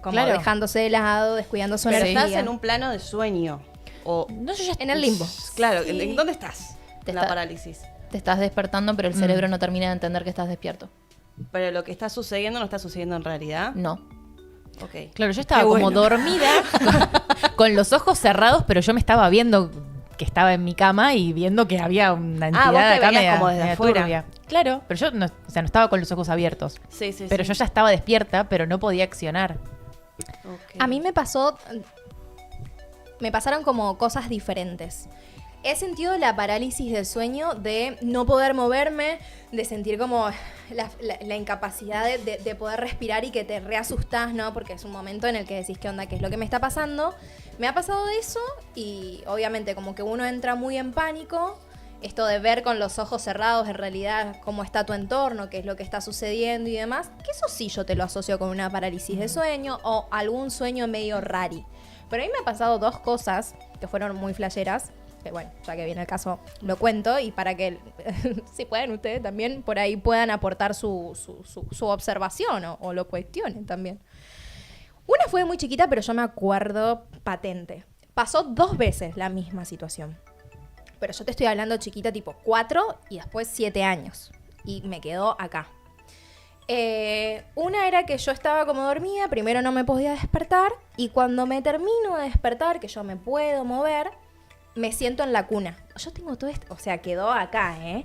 Claro. dejándose de lado, descuidando su Pero energía. estás en un plano de sueño. O, No, yo ya En el limbo. claro, ¿en dónde estás? Te En la está- parálisis. Te estás despertando, pero el cerebro no termina de entender que estás despierto. Pero lo que está sucediendo no está sucediendo en realidad. No. Ok. Claro, yo estaba Qué como bueno. dormida, con los ojos cerrados, pero yo me estaba viendo que estaba en mi cama y viendo que había una entidad vos te acá veías media, como desde media afuera. turbia. Claro, pero yo no, o sea, no estaba con los ojos abiertos. Sí, sí, Pero sí. yo ya estaba despierta, pero no podía accionar. Ok. A mí me pasaron como cosas diferentes. He sentido la parálisis del sueño de no poder moverme, de sentir como la incapacidad de poder respirar y que te reasustás, ¿no? Porque es un momento en el que decís, ¿qué onda? ¿Qué es lo que me está pasando? Me ha pasado eso y obviamente como que uno entra muy en pánico. Esto de ver con los ojos cerrados en realidad cómo está tu entorno, qué es lo que está sucediendo y demás, que eso sí yo te lo asocio con una parálisis de sueño o algún sueño medio rari. Pero a mí me ha pasado dos cosas que fueron muy flasheras, que bueno, ya que viene el caso lo cuento y para que si pueden ustedes también por ahí puedan aportar su observación o lo cuestionen también. Una fue muy chiquita, pero yo me acuerdo patente. Pasó 2 veces la misma situación. Pero yo te estoy hablando chiquita, tipo 4 y después 7 años. Y me quedó acá. Una era que yo estaba como dormida, primero no me podía despertar. Y cuando me termino de despertar, que yo me puedo mover, me siento en la cuna. Yo tengo todo esto, o sea, quedó acá, ¿eh?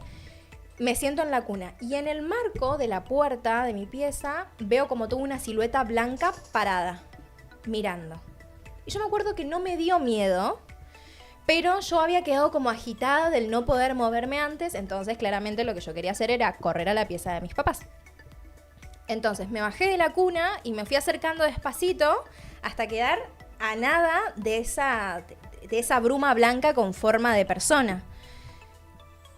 Me siento en la cuna. Y en el marco de la puerta de mi pieza, veo como toda una silueta blanca parada, mirando. Y yo me acuerdo que no me dio miedo, pero yo había quedado como agitada del no poder moverme antes, entonces claramente lo que yo quería hacer era correr a la pieza de mis papás. Entonces me bajé de la cuna y me fui acercando despacito hasta quedar a nada de esa bruma blanca con forma de persona.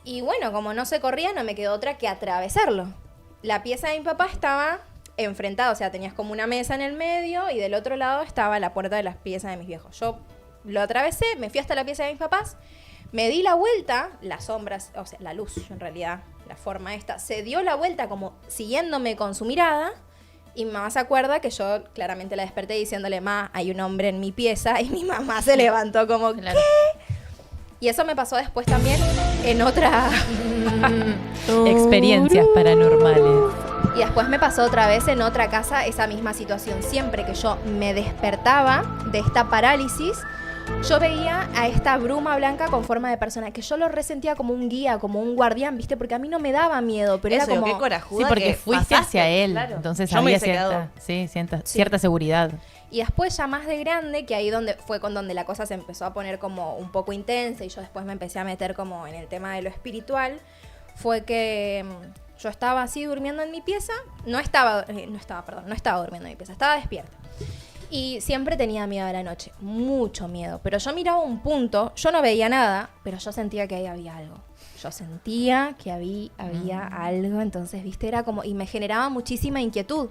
Y bueno, como no se corría, no me quedó otra que atravesarlo. La pieza de mi papá estaba enfrentada, o sea, tenías como una mesa en el medio y del otro lado estaba la puerta de las piezas de mis viejos. Yo lo atravesé, me fui hasta la pieza de mis papás, me di la vuelta, las sombras, o sea, la luz en realidad, la forma esta, se dio la vuelta como siguiéndome con su mirada y mi mamá se acuerda que yo claramente la desperté diciéndole, ma, hay un hombre en mi pieza y mi mamá se levantó como, Claro. ¿qué? Y eso me pasó después también en otra... Experiencias paranormales. Y después me pasó otra vez en otra casa esa misma situación. Siempre que yo me despertaba de esta parálisis, yo veía a esta bruma blanca con forma de persona, que yo lo resentía como un guía, como un guardián, ¿viste? Porque a mí no me daba miedo, pero Eso, era como... qué corajuda Sí, porque que fuiste pasaste, hacia él. claro. Entonces Yo me había hubiese quedado. cierta seguridad. Y después ya más de grande, que ahí fue con donde la cosa se empezó a poner como un poco intensa y yo después me empecé a meter como en el tema de lo espiritual, fue que yo estaba así durmiendo en mi pieza, no estaba durmiendo en mi pieza, estaba despierta. Y siempre tenía miedo a la noche, mucho miedo. Pero yo miraba un punto, yo no veía nada, pero yo sentía que ahí había algo. Yo sentía que había algo, entonces, viste, era como... Y me generaba muchísima inquietud.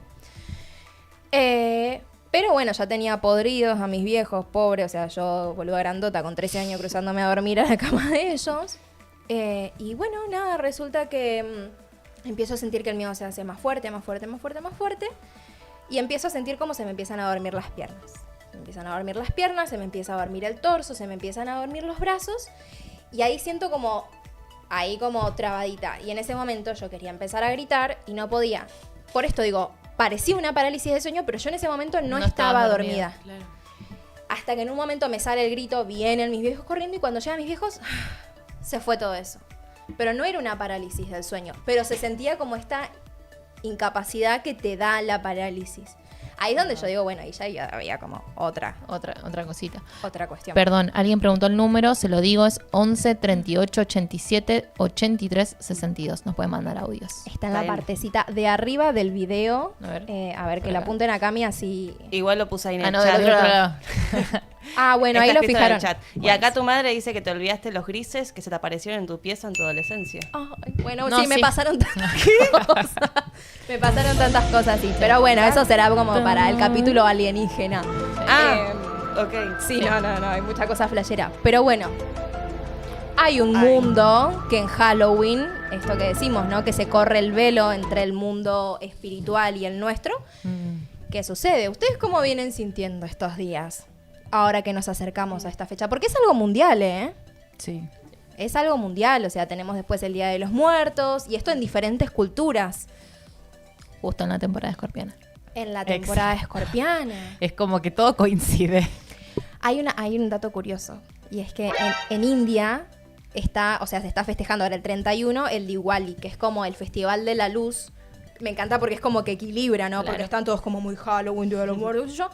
Pero bueno, ya tenía podridos a mis viejos, pobres. O sea, yo, boluda grandota, con 13 años cruzándome a dormir a la cama de ellos. Y bueno, nada, resulta que empiezo a sentir que el miedo se hace más fuerte, más fuerte, más fuerte, más fuerte. Y empiezo a sentir cómo se me empiezan a dormir las piernas. Se me empiezan a dormir las piernas, se me empieza a dormir el torso, se me empiezan a dormir los brazos. Y ahí siento como trabadita. Y en ese momento yo quería empezar a gritar y no podía. Por esto digo, parecía una parálisis de sueño, pero yo en ese momento no estaba dormida. Claro. Hasta que en un momento me sale el grito, vienen mis viejos corriendo y cuando llegan mis viejos, se fue todo eso. Pero no era una parálisis del sueño, pero se sentía como esta incapacidad que te da la parálisis. Ahí es donde yo digo, bueno, ahí ya había como otra Otra cosita. cuestión. Perdón, alguien preguntó el número, se lo digo, es 11 38 87 83 62. Nos pueden mandar audios. Está en la Está bien. partecita de arriba del video. A ver. A ver, que Por la acá. apunten a Cami así. Igual lo puse ahí en el No, chat. del otro lado. Ah, bueno, ahí Está lo escrito en el fijaron. chat. Y acá tu madre dice que te olvidaste los grises que se te aparecieron en tu pieza en tu adolescencia. Ay, bueno, No, sí, me sí. pasaron tantas cosas. Me pasaron tantas cosas, sí. Pero bueno, eso será como para el capítulo alienígena. Ok. Sí, no, hay mucha cosa flashera. Pero bueno, hay un mundo que en Halloween, esto que decimos, ¿no? Que se corre el velo entre el mundo espiritual y el nuestro. ¿Qué sucede? ¿Ustedes cómo vienen sintiendo estos días? Ahora que nos acercamos a esta fecha. Porque es algo mundial, ¿eh? Sí. Es algo mundial, o sea, tenemos después el Día de los Muertos y esto en diferentes culturas. Justo en la temporada escorpiana. En la temporada escorpiana. Es como que todo coincide. Hay un dato curioso y es que en India se está festejando ahora el 31 el Diwali, que es como el festival de la luz. Me encanta porque es como que equilibra, ¿no? Claro. Porque están todos como muy Halloween, Día de los Muertos, qué sé yo.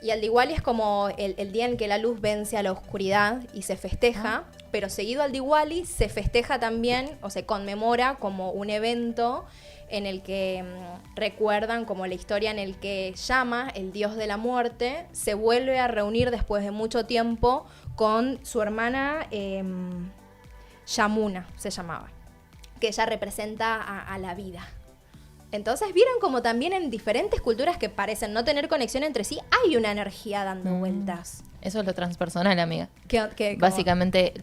Y el Diwali es como el día en que la luz vence a la oscuridad y se festeja, pero seguido al Diwali se festeja también o se conmemora como un evento en el que recuerdan como la historia en el que Yama, el dios de la muerte, se vuelve a reunir después de mucho tiempo con su hermana Yamuna, se llamaba, que ella representa a la vida. Entonces vieron como también en diferentes culturas que parecen no tener conexión entre sí, hay una energía dando vueltas. Eso es lo transpersonal, amiga. Que como- Básicamente,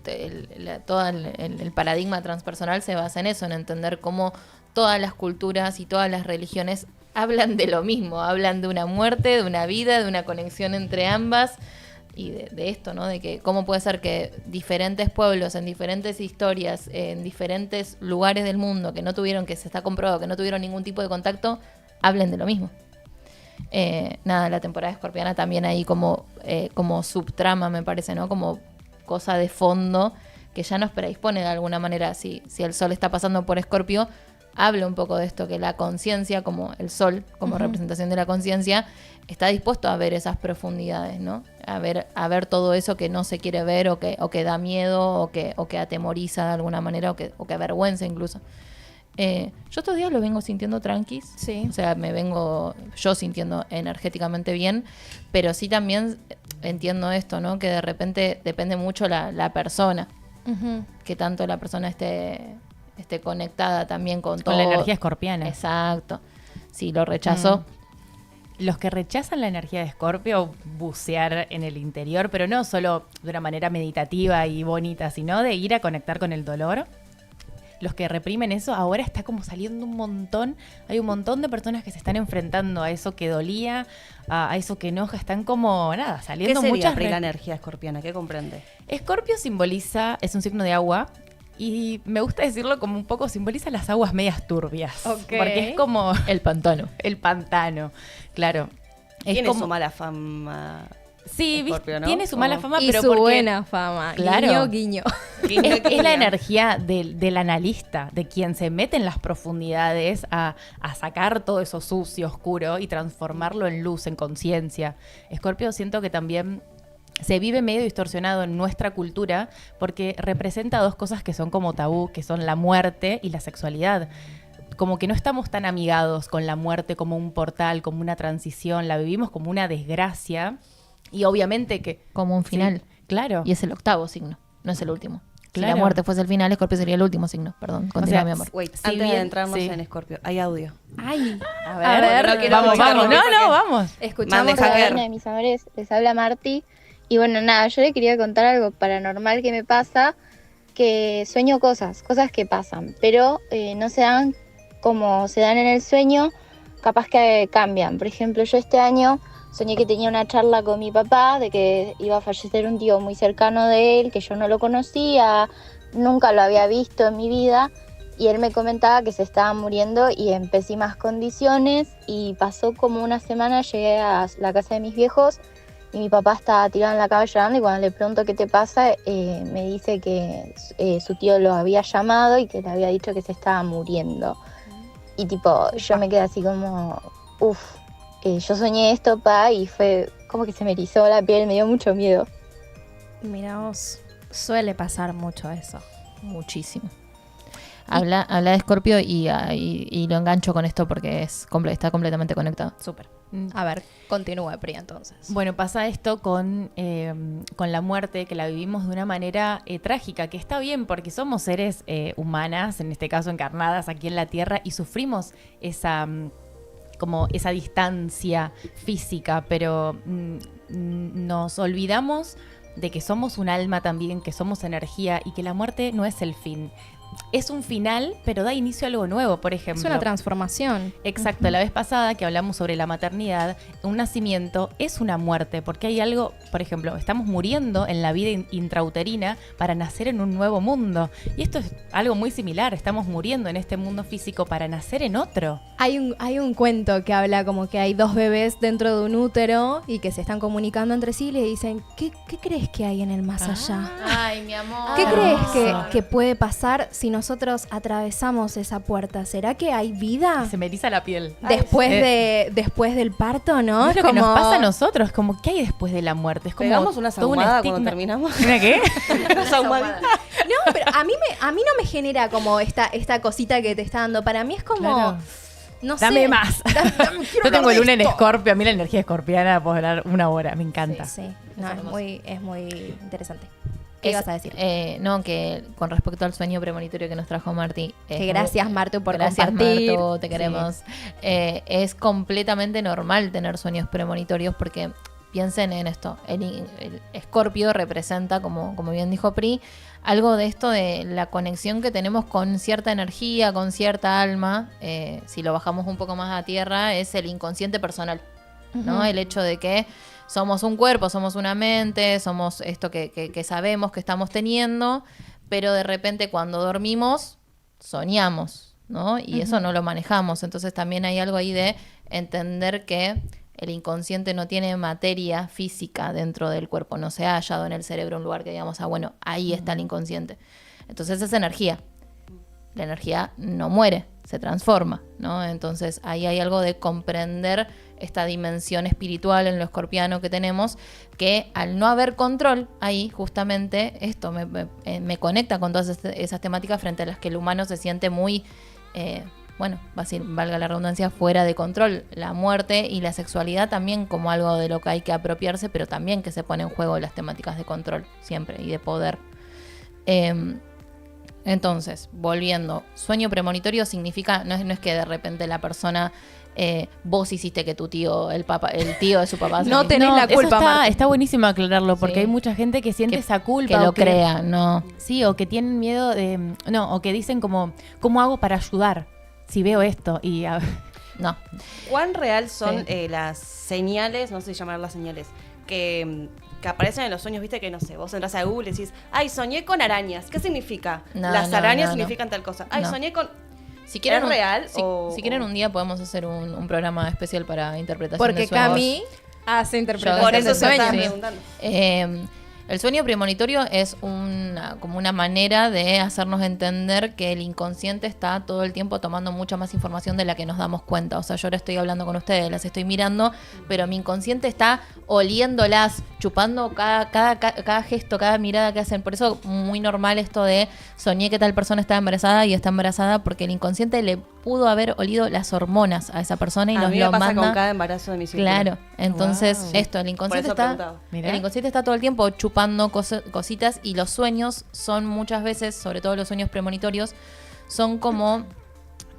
todo el paradigma transpersonal se basa en eso, en entender cómo todas las culturas y todas las religiones hablan de lo mismo, hablan de una muerte, de una vida, de una conexión entre ambas y de esto, ¿no? De que cómo puede ser que diferentes pueblos, en diferentes historias, en diferentes lugares del mundo que se está comprobado que no tuvieron ningún tipo de contacto, hablen de lo mismo. La temporada escorpiana también ahí como subtrama, me parece, ¿no? Como cosa de fondo que ya nos predispone de alguna manera. Si el sol está pasando por Escorpio, habla un poco de esto, que la conciencia, como el sol, como representación de la conciencia, está dispuesto a ver esas profundidades, ¿no? A ver todo eso que no se quiere ver o que da miedo o que atemoriza de alguna manera o que avergüenza incluso. Yo estos días lo vengo sintiendo tranquis. Sí. O sea, me vengo yo sintiendo energéticamente bien, pero sí también entiendo esto, ¿no? Que de repente depende mucho la persona, Ujú. que tanto la persona esté conectada también con todo. Con la energía escorpiana. Exacto. Si lo rechazó, Los que rechazan la energía de Escorpio, bucear en el interior, pero no solo de una manera meditativa y bonita, sino de ir a conectar con el dolor. Los que reprimen eso, ahora está como saliendo un montón. Hay un montón de personas que se están enfrentando a eso que dolía, a eso que enoja. Están como, nada, ¿Qué saliendo sería muchas... la energía escorpiana? ¿Qué comprende? Escorpio simboliza, es un signo de agua. Y me gusta decirlo como un poco, simboliza las aguas medias turbias. Ok. Porque es como el pantano. el pantano, claro. Es Tiene como, su mala fama. sí, Escorpio, ¿no? tiene su mala fama, Y pero su porque buena fama. Claro. Guiño, guiño. es la energía del analista, de quien se mete en las profundidades a sacar todo eso sucio, oscuro y transformarlo en luz, en conciencia. Escorpio siento que también se vive medio distorsionado en nuestra cultura porque representa dos cosas que son como tabú, que son la muerte y la sexualidad. Como que no estamos tan amigados con la muerte como un portal, como una transición, la vivimos como una desgracia y obviamente que... Como un final. Sí, claro. Y es el octavo signo, no es el último. Si Claro. la muerte fuese el final, Escorpio sería el último signo. Perdón, continúa, sea, mi amor. Wait, Si antes de bien- entrarnos sí. en Escorpio, hay audio. Ay, A ver, no quiero vamos, escucharlo, vamos. No, porque- no, vamos. escuchamos. Mande hacker. Hola, mis amores, les habla Marti. Y bueno, nada, yo le quería contar algo paranormal que me pasa, que sueño cosas que pasan, pero no se dan como se dan en el sueño, capaz que cambian. Por ejemplo, yo este año soñé que tenía una charla con mi papá de que iba a fallecer un tío muy cercano de él, que yo no lo conocía, nunca lo había visto en mi vida, y él me comentaba que se estaba muriendo y en pésimas condiciones, y pasó como una semana, llegué a la casa de mis viejos y mi papá estaba tirado en la cama llorando, y cuando le pregunto qué te pasa, me dice que su tío lo había llamado y que le había dicho que se estaba muriendo. Y tipo, yo me quedé así como, uff, yo soñé esto, y fue como que se me erizó la piel, me dio mucho miedo. Mira vos, suele pasar mucho eso. Muchísimo. Habla de Escorpio y lo engancho con esto porque está completamente conectado. Súper. A ver, continúa, Pri, entonces. Bueno, pasa esto con la muerte, que la vivimos de una manera trágica, que está bien porque somos seres humanas, en este caso encarnadas aquí en la Tierra, y sufrimos esa distancia física, pero nos olvidamos de que somos un alma también, que somos energía y que la muerte no es el fin. Es un final, pero da inicio a algo nuevo, por ejemplo. Es una transformación. Exacto, la vez pasada que hablamos sobre la maternidad, un nacimiento es una muerte, porque hay algo, por ejemplo, estamos muriendo en la vida intrauterina para nacer en un nuevo mundo. Y esto es algo muy similar, estamos muriendo en este mundo físico para nacer en otro. Hay un cuento que habla como que hay dos bebés dentro de un útero y que se están comunicando entre sí y le dicen, ¿qué crees que hay en el más allá? Ay, mi amor. ¿Qué crees que puede pasar si nosotros atravesamos esa puerta? ¿Será que hay vida Se me eriza la piel. después del parto, no? Es lo que nos pasa a nosotros, como ¿qué hay después de la muerte? Es como ¿Pegamos una todo un saumada estigma. cuando terminamos? ¿Una qué? Una saumadita. No, pero a mí no me genera como esta cosita que te está dando. Para mí es como, Claro. no sé. Dame más. Quiero Yo tengo hablar el de luna en esto. Escorpio, a mí la energía escorpiana puedo hablar una hora, me encanta. Sí, no, es muy interesante. ¿Qué Es- ibas a decir? No, que con respecto al sueño premonitorio que nos trajo Marti. Que gracias, Martu, por gracias, compartir. Martu, te queremos. Es completamente normal tener sueños premonitorios porque piensen en esto. El Escorpio representa, como bien dijo Pri, algo de esto de la conexión que tenemos con cierta energía, con cierta alma. Si lo bajamos un poco más a tierra, es el inconsciente personal, ¿no? El hecho de que somos un cuerpo, somos una mente, somos esto que sabemos que estamos teniendo, pero de repente cuando dormimos soñamos, ¿no? Y eso no lo manejamos. Entonces también hay algo ahí de entender que el inconsciente no tiene materia física dentro del cuerpo, no se ha hallado en el cerebro un lugar que digamos, bueno, ahí está el inconsciente. Entonces es energía. La energía no muere, se transforma, ¿no? Entonces ahí hay algo de comprender esta dimensión espiritual en lo escorpiano que tenemos, que al no haber control ahí, justamente esto me conecta con todas esas temáticas frente a las que el humano se siente muy, valga la redundancia, fuera de control. La muerte y la sexualidad también como algo de lo que hay que apropiarse, pero también que se pone en juego las temáticas de control siempre y de poder. Entonces, volviendo, sueño premonitorio significa, no es que de repente la persona, vos hiciste que tu tío, el tío de su papá... No tenés la Eso culpa, está buenísimo aclararlo, porque Sí. hay mucha gente que siente esa culpa. Que lo o crea, no. Sí, o que tienen miedo de... No, o que dicen como, ¿cómo hago para ayudar si veo esto? Y No. ¿Cuán real son Sí. las señales, no sé si llamarlas señales, que aparecen en los sueños? Viste que, no sé, vos entras a Google y decís, ay, soñé con arañas. ¿Qué significa? No, Las no, arañas no, no. significan tal cosa. Ay, No. soñé con... Si quieren ¿Es real si quieren un día podemos hacer un programa especial para interpretación Porque de sueños. Cami hace interpretación Por de eso se sueños. estaba Sí. preguntando. El sueño premonitorio es como una manera de hacernos entender que el inconsciente está todo el tiempo tomando mucha más información de la que nos damos cuenta. O sea, yo ahora estoy hablando con ustedes, las estoy mirando, pero mi inconsciente está oliéndolas, chupando cada gesto, cada mirada que hacen. Por eso muy normal esto de soñé que tal persona está embarazada y está embarazada porque el inconsciente le pudo haber olido las hormonas a esa persona y A nos mí me lo pasa manda. con cada embarazo de mi círculo. Claro, entonces Wow. esto, el Por inconsciente eso está... preguntaba. Mirá. El inconsciente está todo el tiempo chupando cositas y los sueños son muchas veces, sobre todo los sueños premonitorios, son como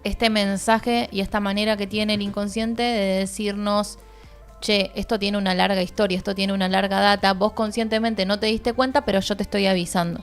este mensaje y esta manera que tiene el inconsciente de decirnos, che, esto tiene una larga historia, esto tiene una larga data, vos conscientemente no te diste cuenta, pero yo te estoy avisando.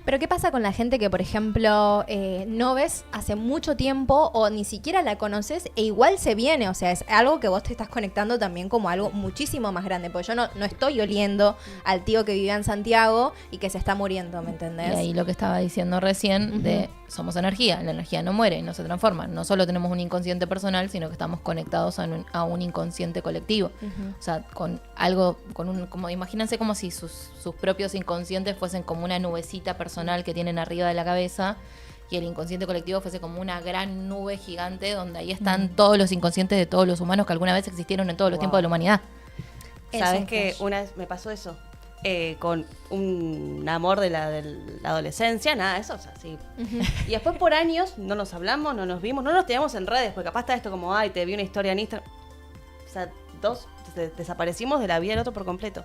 Pero ¿qué pasa con la gente que, por ejemplo, no ves hace mucho tiempo o ni siquiera la conoces e igual se viene? O sea, es algo que vos te estás conectando también como algo muchísimo más grande. Porque yo no estoy oliendo al tío que vivía en Santiago y que se está muriendo, ¿me entendés? Y ahí lo que estaba diciendo recién de somos energía, la energía no muere, no se transforma. No solo tenemos un inconsciente personal, sino que estamos conectados a un inconsciente colectivo. O sea, con algo, como imagínense como si sus propios inconscientes fuesen como una nubecita personal que tienen arriba de la cabeza y el inconsciente colectivo fuese como una gran nube gigante donde ahí están todos los inconscientes de todos los humanos que alguna vez existieron en todos los tiempos de la humanidad. ¿Sabes un que flash. una vez me pasó eso? Con un amor de la adolescencia, nada, eso, o sea, sí. Y después por años no nos hablamos, no nos vimos, no nos teníamos en redes, porque capaz está esto como, ay, te vi una historia en Instagram. O sea, desaparecimos de la vida del otro por completo.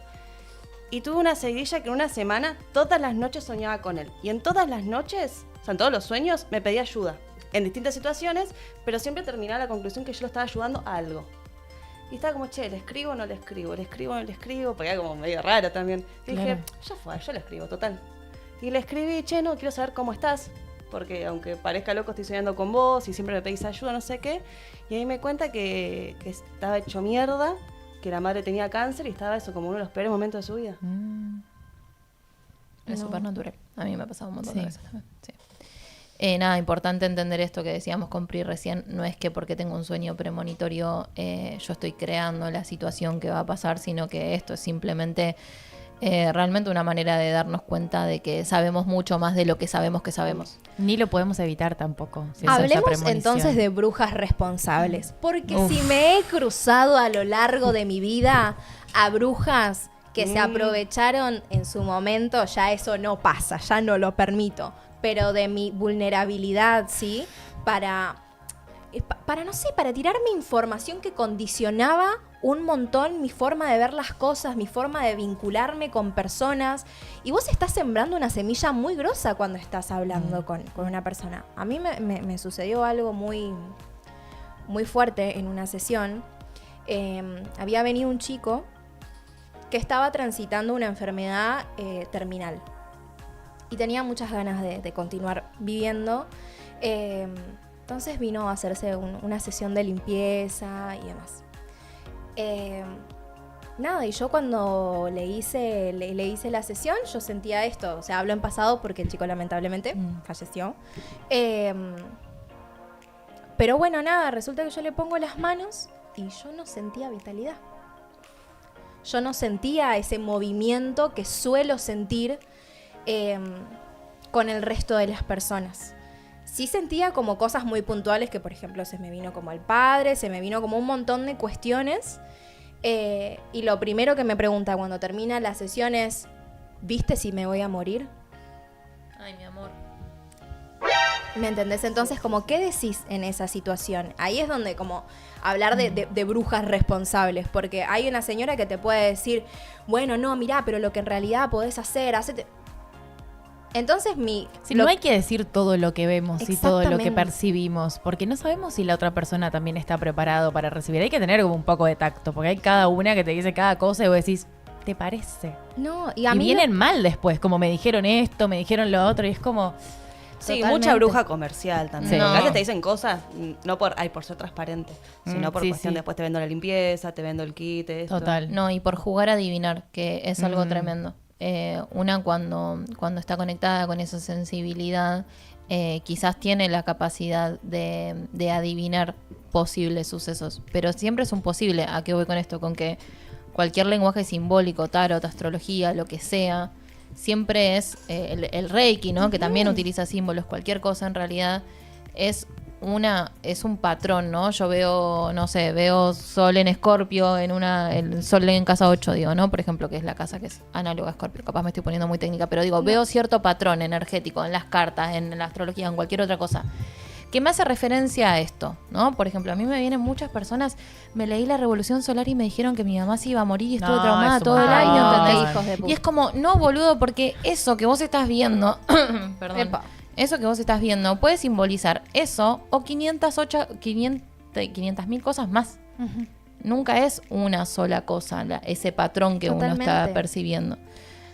Y tuve una seguidilla que en una semana, todas las noches soñaba con él. Y en todas las noches, o sea, en todos los sueños, me pedía ayuda. En distintas situaciones, pero siempre terminaba la conclusión que yo lo estaba ayudando a algo. Y estaba como, che, ¿le escribo o no le escribo? ¿Le escribo o no le escribo? Porque era como medio raro también. Y Claro. dije, ya fue, yo le escribo, total. Y le escribí, che, no, quiero saber cómo estás. Porque aunque parezca loco, estoy soñando con vos y siempre me pedís ayuda, no sé qué. Y ahí me cuenta que estaba hecho mierda, que la madre tenía cáncer y estaba eso como uno de los peores momentos de su vida. Es supernatural. A mí me ha pasado un montón de Sí. veces también. Sí. Nada, importante entender esto que decíamos con Pri recién. No es que porque tengo un sueño premonitorio yo estoy creando la situación que va a pasar, sino que esto es simplemente realmente una manera de darnos cuenta de que sabemos mucho más de lo que sabemos que sabemos. Ni lo podemos evitar tampoco. si es esa Hablemos premonición. entonces de brujas responsables. Porque si me he cruzado a lo largo de mi vida a brujas que se aprovecharon en su momento, ya eso no pasa, ya no lo permito. Pero de mi vulnerabilidad, ¿sí? Para no sé, para tirarme información que condicionaba un montón mi forma de ver las cosas, mi forma de vincularme con personas. Y vos estás sembrando una semilla muy grosa cuando estás hablando con una persona. A mí me sucedió algo muy, muy fuerte en una sesión. Había venido un chico que estaba transitando una enfermedad terminal. Y tenía muchas ganas de continuar viviendo. Entonces vino a hacerse una sesión de limpieza y demás. Nada, y yo cuando le hice la sesión, yo sentía esto. O sea, hablo en pasado porque el chico lamentablemente falleció. Pero bueno, nada, resulta que yo le pongo las manos y yo no sentía vitalidad. Yo no sentía ese movimiento que suelo sentir con el resto de las personas. Sí sentía como cosas muy puntuales que, por ejemplo, se me vino como el padre, se me vino como un montón de cuestiones. Y lo primero que me pregunta cuando termina la sesión es, ¿viste si me voy a morir? Ay, mi amor. ¿Me entendés? Entonces, como, ¿qué decís en esa situación? Ahí es donde como hablar de brujas responsables, porque hay una señora que te puede decir, bueno, no, mirá, pero lo que en realidad podés hacer, hacete... Entonces No hay que decir todo lo que vemos y todo lo que Exactamente. percibimos, porque no sabemos si la otra persona también está preparado para recibir. Hay que tener como un poco de tacto, porque hay cada una que te dice cada cosa y vos decís, ¿te parece? No, Y a mí vienen mal después, como me dijeron esto, me dijeron lo otro, y es como... Sí, Totalmente. mucha bruja comercial también. Sí. A veces te dicen cosas, no por ser transparente, sino por sí, cuestión sí. después te vendo la limpieza, te vendo el kit, esto. Total. No, y por jugar a adivinar, que es algo tremendo. Una cuando está conectada con esa sensibilidad, quizás tiene la capacidad de adivinar posibles sucesos, pero siempre es un posible. ¿A qué voy con esto? Con que cualquier lenguaje simbólico, tarot, astrología, lo que sea, siempre es el Reiki, ¿no? Que también utiliza símbolos, cualquier cosa en realidad es un patrón, ¿no? Yo veo, no sé, veo Sol en Escorpio, el Sol en casa 8, digo, ¿no? Por ejemplo, que es la casa que es análoga a Escorpio. Capaz me estoy poniendo muy técnica, pero digo, veo cierto patrón energético en las cartas, en la astrología, en cualquier otra cosa, que me hace referencia a esto, ¿no? Por ejemplo, a mí me vienen muchas personas, me leí la Revolución Solar y me dijeron que mi mamá se iba a morir y estuve No, traumada es un todo el montón. año, Ay, ¿entendés? hijos de puta. Y es como, no, boludo, porque eso que vos estás viendo, perdón, Epa. eso que vos estás viendo puede simbolizar eso o 500.000 cosas más. Nunca es una sola cosa, ese patrón que uno está Totalmente. percibiendo.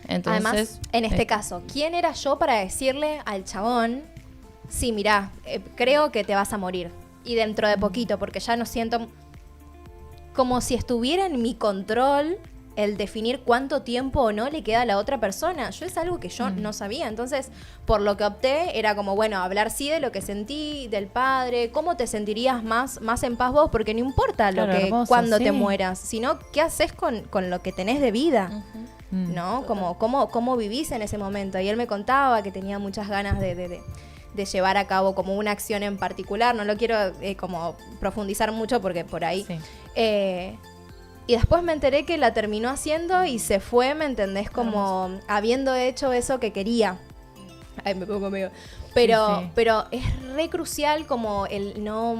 Entonces, Además, en este caso, ¿quién era yo para decirle al chabón, sí, mirá, creo que te vas a morir? Y dentro de poquito, porque ya no siento como si estuviera en mi control el definir cuánto tiempo o no le queda a la otra persona. Yo es algo que yo no sabía. Entonces, por lo que opté, era como, bueno, hablar sí de lo que sentí, del padre, cómo te sentirías más en paz vos, porque no importa Claro, lo que hermoso, cuando te sí. mueras, sino qué haces con lo que tenés de vida. ¿No? Como cómo vivís en ese momento. Y él me contaba que tenía muchas ganas de llevar a cabo como una acción en particular. No lo quiero como profundizar mucho porque por ahí... Sí. Y después me enteré que la terminó haciendo y se fue, ¿me entendés? Como habiendo hecho eso que quería. Ay, me pongo medio... Pero, Sí. pero es re crucial como el no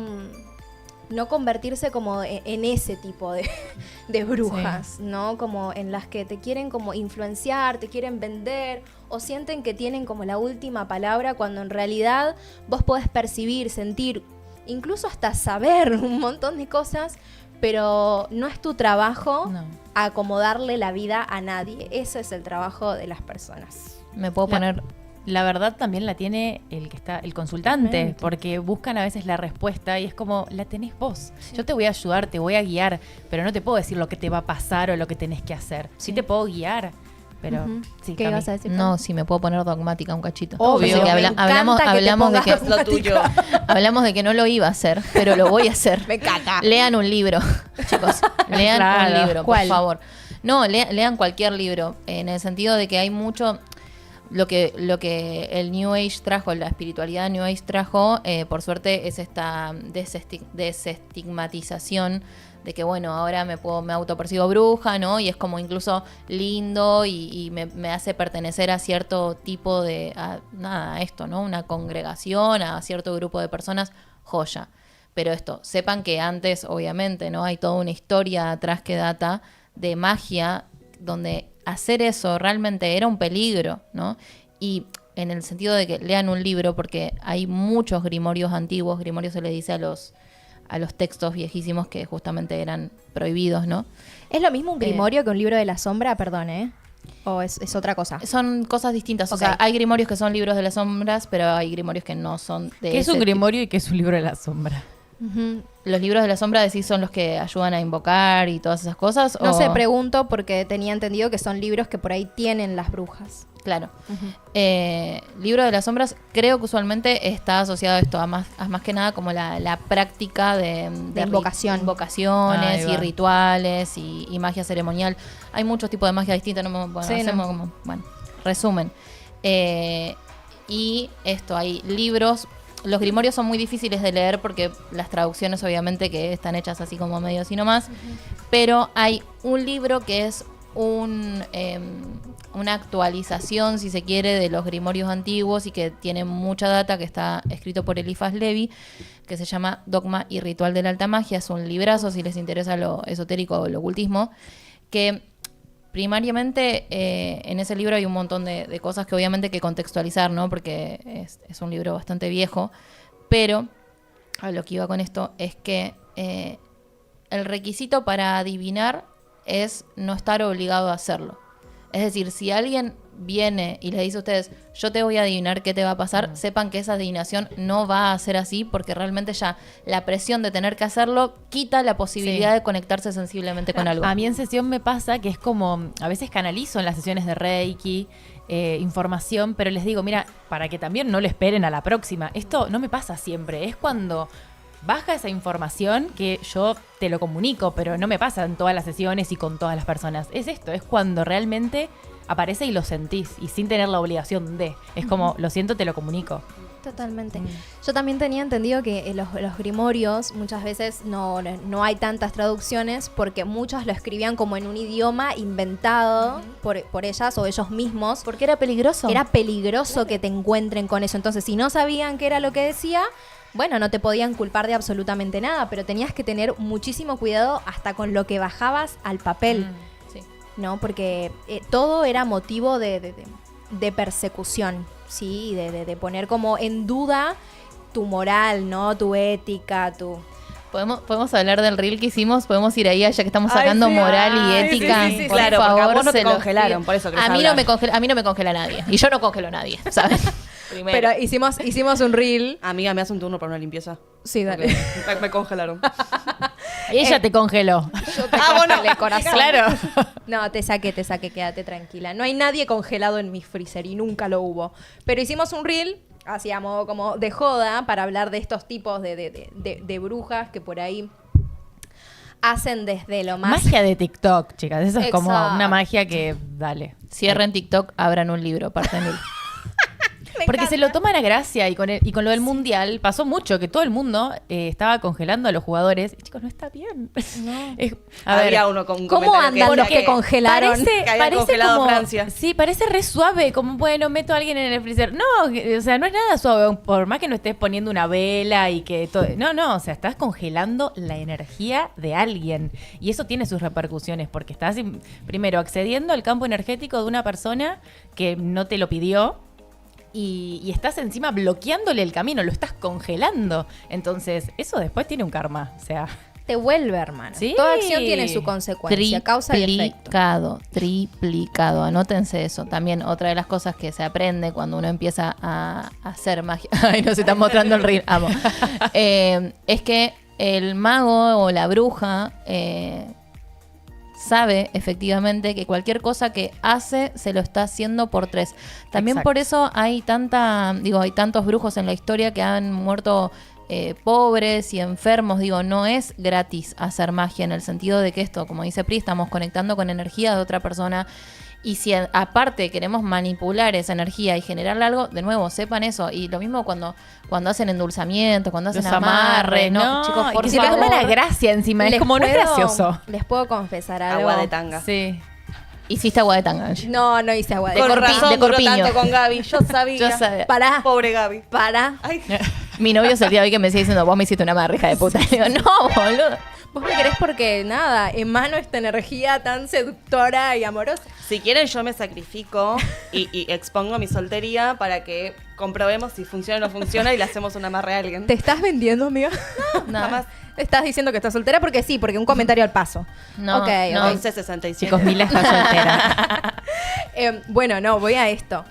convertirse como en ese tipo de brujas, ¿no? Como en las que te quieren como influenciar, te quieren vender o sienten que tienen como la última palabra cuando en realidad vos podés percibir, sentir, incluso hasta saber un montón de cosas, pero no es tu trabajo No. acomodarle la vida a nadie. Ese es el trabajo de las personas. Me puedo poner... La verdad también la tiene el consultante, Totalmente. porque buscan a veces la respuesta y es como, la tenés vos. Yo te voy a ayudar, te voy a guiar, pero no te puedo decir lo que te va a pasar o lo que tenés que hacer. Sí te puedo guiar, pero Ujú. sí, ¿Qué Cami. ibas a decir? No, sí, me puedo poner dogmática un cachito. Obvio. Así que Me encanta hablamos, que te hablamos de que pongas Lo tuyo. hablamos de que no lo iba a hacer, pero lo voy a hacer. Me encanta. Lean un libro, chicos. Lean Claro. un libro, ¿Cuál? por favor. No, lean cualquier libro, en el sentido de que hay mucho... Lo que el New Age trajo, la espiritualidad New Age trajo, por suerte, es esta desestigmatización de que, bueno, ahora me autopercibo bruja, ¿no? Y es como incluso lindo y me hace pertenecer a cierto tipo de, a esto, ¿no? Una congregación, a cierto grupo de personas, joya. Pero sepan que antes, obviamente, ¿no? Hay toda una historia atrás que data de magia, donde hacer eso realmente era un peligro, ¿no? Y en el sentido de que lean un libro, porque hay muchos grimorios antiguos, grimorio se le dice a los textos viejísimos que justamente eran prohibidos, ¿no? ¿Es lo mismo un grimorio que un libro de la sombra? Perdón, ¿eh? ¿O es otra cosa? Son cosas distintas, Ok. o sea, hay grimorios que son libros de las sombras, pero hay grimorios que no son de ¿Qué es ese un tipo. grimorio y qué es un libro de la sombra? Ujú. ¿Los libros de la sombra decís son los que ayudan a invocar y todas esas cosas? No o... sé, pregunto porque tenía entendido que son libros que por ahí tienen las brujas. Claro. Libro de las sombras, creo que usualmente está asociado a esto, a más que nada como la práctica de invocación. invocaciones Ahí y va. rituales y magia ceremonial. Hay muchos tipos de magia distinta, Sí, hacemos como, resumen. Y hay libros. Los grimorios son muy difíciles de leer porque las traducciones obviamente que están hechas así como medio así nomás, pero hay un libro que es una actualización, si se quiere, de los grimorios antiguos y que tiene mucha data, que está escrito por Eliphas Levi, que se llama Dogma y Ritual de la Alta Magia. Es un librazo si les interesa lo esotérico o el ocultismo, que primariamente en ese libro hay un montón de cosas que obviamente hay que contextualizar, ¿no? Porque es un libro bastante viejo, pero a lo que iba con esto es que el requisito para adivinar es no estar obligado a hacerlo. Es decir, si alguien viene y le dice a ustedes, yo te voy a adivinar qué te va a pasar, sepan que esa adivinación no va a ser así, porque realmente ya la presión de tener que hacerlo quita la posibilidad de conectarse sensiblemente con algo. A mí en sesión me pasa que es como, a veces canalizo en las sesiones de Reiki, información, pero les digo, mira, para que también no lo esperen a la próxima, esto no me pasa siempre, es cuando baja esa información que yo te lo comunico, pero no me pasa en todas las sesiones y con todas las personas. Es esto, es cuando realmente aparece y lo sentís y sin tener la obligación de. Es como, lo siento, te lo comunico. Totalmente. Yo también tenía entendido que los grimorios muchas veces no hay tantas traducciones porque muchos lo escribían como en un idioma inventado por ellas o ellos mismos. Porque era peligroso. Era peligroso que te encuentren con eso. Entonces, si no sabían qué era lo que decía, bueno, no te podían culpar de absolutamente nada, pero tenías que tener muchísimo cuidado hasta con lo que bajabas al papel, Sí. ¿no? Porque todo era motivo de persecución, ¿sí? De poner como en duda tu moral, ¿no? Tu ética, tu... ¿Podemos hablar del reel que hicimos? ¿Podemos ir ahí ya que estamos Ay, sacando sí. moral y Ay, ética? sí, Por claro, porque a favor, vos no te se los congelaron, pido. por eso querés a mí hablar. a mí no me congela nadie. Y yo no congelo a nadie, ¿sabes? Pero hicimos un reel. Amiga, ¿me hace un turno para una limpieza? Sí, dale. Porque me congelaron. Ella te congeló. Yo te congelé, corazón. Claro. No, te saqué, quédate tranquila. No hay nadie congelado en mi freezer y nunca lo hubo. Pero hicimos un reel, hacíamos como de joda, para hablar de estos tipos de brujas que por ahí hacen desde lo más... Magia de TikTok, chicas. Eso es como Exacto. una magia que, dale. Cierren TikTok, abran un libro, parte 1000. Porque encanta. se lo toman a gracia y con lo del mundial pasó mucho, que todo el mundo estaba congelando a los jugadores. Y, chicos, no está bien. No. Había uno con un ¿Cómo comentario que andan decía los que congelaron? Que habían congelado Francia. Sí, parece re suave, como bueno, meto a alguien en el freezer. No, o sea, no es nada suave, por más que no estés poniendo una vela y que todo. No, o sea, estás congelando la energía de alguien. Y eso tiene sus repercusiones, porque estás primero accediendo al campo energético de una persona que no te lo pidió. Y estás encima bloqueándole el camino, lo estás congelando. Entonces, eso después tiene un karma. O sea, Te vuelve, hermano. Sí. Toda acción tiene su consecuencia, causa y efecto. Triplicado. Anótense eso. También otra de las cosas que se aprende cuando uno empieza a hacer magia. Ay, nos están mostrando el ring. Amo. Es que el mago o la bruja sabe efectivamente que cualquier cosa que hace se lo está haciendo por 3. También Exacto. por eso hay tantos brujos en la historia que han muerto pobres y enfermos. No es gratis hacer magia, en el sentido de que esto, como dice Pri, estamos conectando con energía de otra persona. Y si aparte queremos manipular esa energía y generarle algo, de nuevo, sepan eso. Y lo mismo cuando hacen endulzamientos, cuando hacen los amarres, ¿no? Chicos, por y que se le favor. toma la gracia encima. Es Les como, no es puedo- gracioso. Les puedo confesar algo. Agua de tanga. Sí. Hiciste agua de tanga, Angie. No hice agua de Con tanga. razón de duró corpiño. tanto con Gaby. Yo sabía. Yo sabía. Pará, Pobre Gaby. pará. Ay, Mi novio es el día de hoy que me sigue diciendo, vos me hiciste una amarre, hija de puta. Le digo, no, boludo. Vos me querés porque, nada, emano esta energía tan seductora y amorosa. si quieren yo me sacrifico y expongo mi soltería para que comprobemos si funciona o no funciona y le hacemos una amarre a alguien. ¿Te estás vendiendo, amiga? No, Jamás. ¿Estás diciendo que estás soltera? Porque sí, porque un comentario al paso. No, Ok, no. ok. 11.67. Chicos, Mila está soltera. Bueno, no, voy a esto.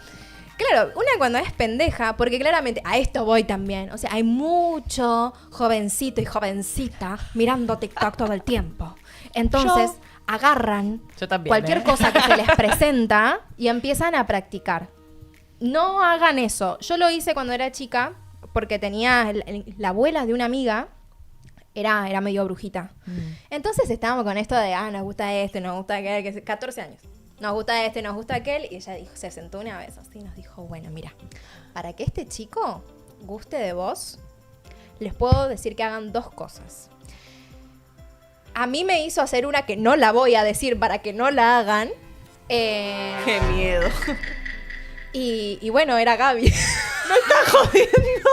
Claro, una cuando es pendeja, porque claramente a esto voy también. O sea, hay mucho jovencito y jovencita mirando TikTok todo el tiempo. Entonces, agarran Yo también, cualquier ¿eh? cosa que se les presenta y empiezan a practicar. No hagan eso. Yo lo hice cuando era chica, porque tenía la abuela de una amiga. Era medio brujita. Entonces estábamos con esto de, nos gusta este, nos gusta aquel, que 14 años. Nos gusta este, nos gusta aquel. Y ella dijo, se sentó una vez así y nos dijo, bueno, mira, para que este chico guste de vos, les puedo decir que hagan 2 cosas. A mí me hizo hacer una que no la voy a decir para que no la hagan. Qué miedo. Y bueno, era Gaby.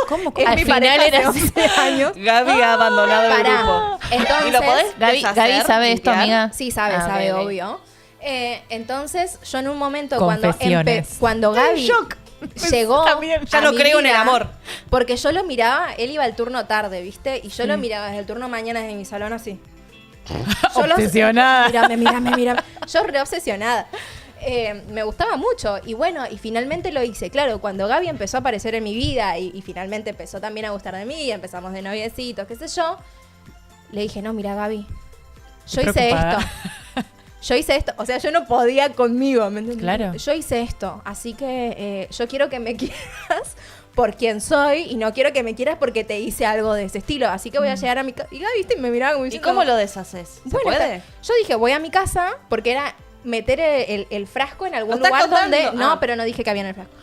¿Cómo? Es Al mi final pareja era hace 11 años. Gaby ha abandonado el Pará. grupo. Entonces, ¿Y lo podés Gaby deshacer, sabe esto, limpiar? amiga. Sí, sabe, Ah, sabe, ok, ok. obvio. Entonces, yo en un momento Confesiones. cuando Gaby shock. llegó Ya a no mi creo en el vida, amor. porque yo lo miraba, él iba al turno tarde, ¿viste? Y yo lo miraba desde el turno mañana desde mi salón así. Yo lo- Obsesionada. Mírame. Yo re obsesionada. Me gustaba mucho y bueno, y finalmente lo hice. Claro, cuando Gaby empezó a aparecer en mi vida y finalmente empezó también a gustar de mí, y empezamos de noviecitos, qué sé yo, le dije, no, mira Gaby, yo hice Preocupada. esto. Yo hice esto, o sea, yo no podía conmigo, ¿me entendés? Claro. Yo hice esto, así que yo quiero que me quieras por quien soy y no quiero que me quieras porque te hice algo de ese estilo. Así que voy a llegar a mi casa. Y Gaby, ¿viste? Me miraba como ¿Y diciendo, cómo lo deshaces? ¿Se bueno, puede? yo dije, voy a mi casa porque era meter el frasco en algún ¿Lo estás lugar donde... contando? No, Ah. pero no dije que había en el frasco.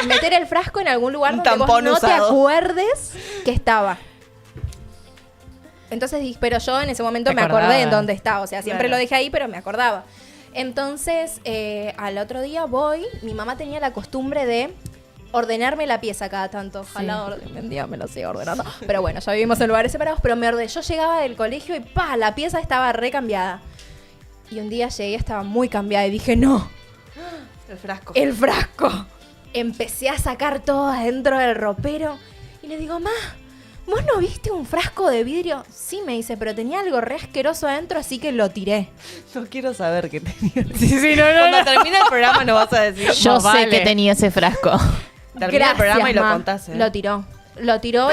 Meter el frasco en algún lugar Un donde vos tampón no te usado. acuerdes que estaba. Entonces dije, pero yo en ese momento Te me acordé en acordabas. dónde estaba. O sea, siempre Claro. lo dejé ahí, pero me acordaba. Entonces, al otro día voy, mi mamá tenía la costumbre de ordenarme la pieza cada tanto. Ojalá un día me lo siga ordenando. Pero bueno, ya vivimos en lugares separados, pero yo llegaba del colegio y ¡pa! La pieza estaba recambiada. Y un día llegué y estaba muy cambiada y dije, no, El frasco. el frasco. Empecé a sacar todo adentro del ropero y le digo, ma, ¿vos no viste un frasco de vidrio? Sí, me dice, pero tenía algo re asqueroso adentro, así que lo tiré. No quiero saber qué tenía. Sí, no, Cuando termine el programa no vas a decir. Yo Más sé vale. que tenía ese frasco. Termina el programa y lo ma. contás. ¿eh? Lo tiró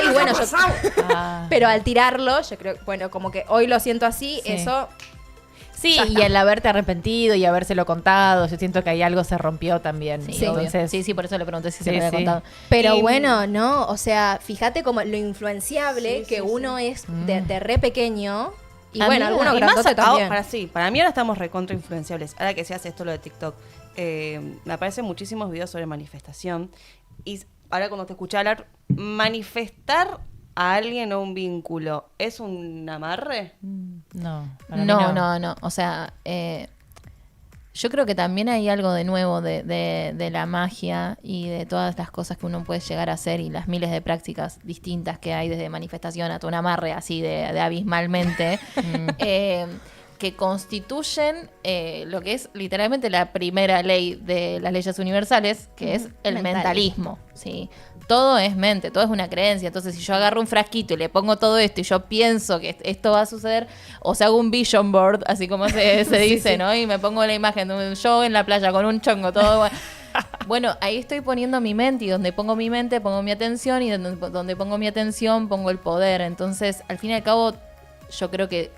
y bueno, yo... Pero al tirarlo, yo creo, bueno, como que hoy lo siento así, Sí. eso... Sí, Ya y está. el haberte arrepentido y habérselo contado, yo siento que ahí algo se rompió también. Sí, Sí, entonces, sí, por eso le pregunté si Sí, se lo había sí. contado. Pero Y- bueno, no, o sea, fíjate como lo influenciable Sí, que sí, uno es de re pequeño. Y bueno, Amiga, algunos Y más grandotes también. para mí ahora estamos recontra influenciables. Ahora que se hace esto lo de TikTok, me aparecen muchísimos videos sobre manifestación. Y ahora cuando te escuché hablar, manifestar a alguien o un vínculo, ¿es un amarre? No, para mí no. No. O sea, yo creo que también hay algo de nuevo de la magia y de todas las cosas que uno puede llegar a hacer y las miles de prácticas distintas que hay desde manifestación hasta un amarre así de abismalmente, que constituyen lo que es literalmente la primera ley de las leyes universales, que es el mentalismo, ¿sí? Todo es mente, todo es una creencia. Entonces, si yo agarro un frasquito y le pongo todo esto y yo pienso que esto va a suceder, o sea, hago un vision board, así como se dice, ¿no? Y me pongo la imagen de yo en la playa con un chongo, todo. Bueno, ahí estoy poniendo mi mente, y donde pongo mi mente pongo mi atención, y donde pongo mi atención pongo el poder. Entonces, al fin y al cabo, yo creo que,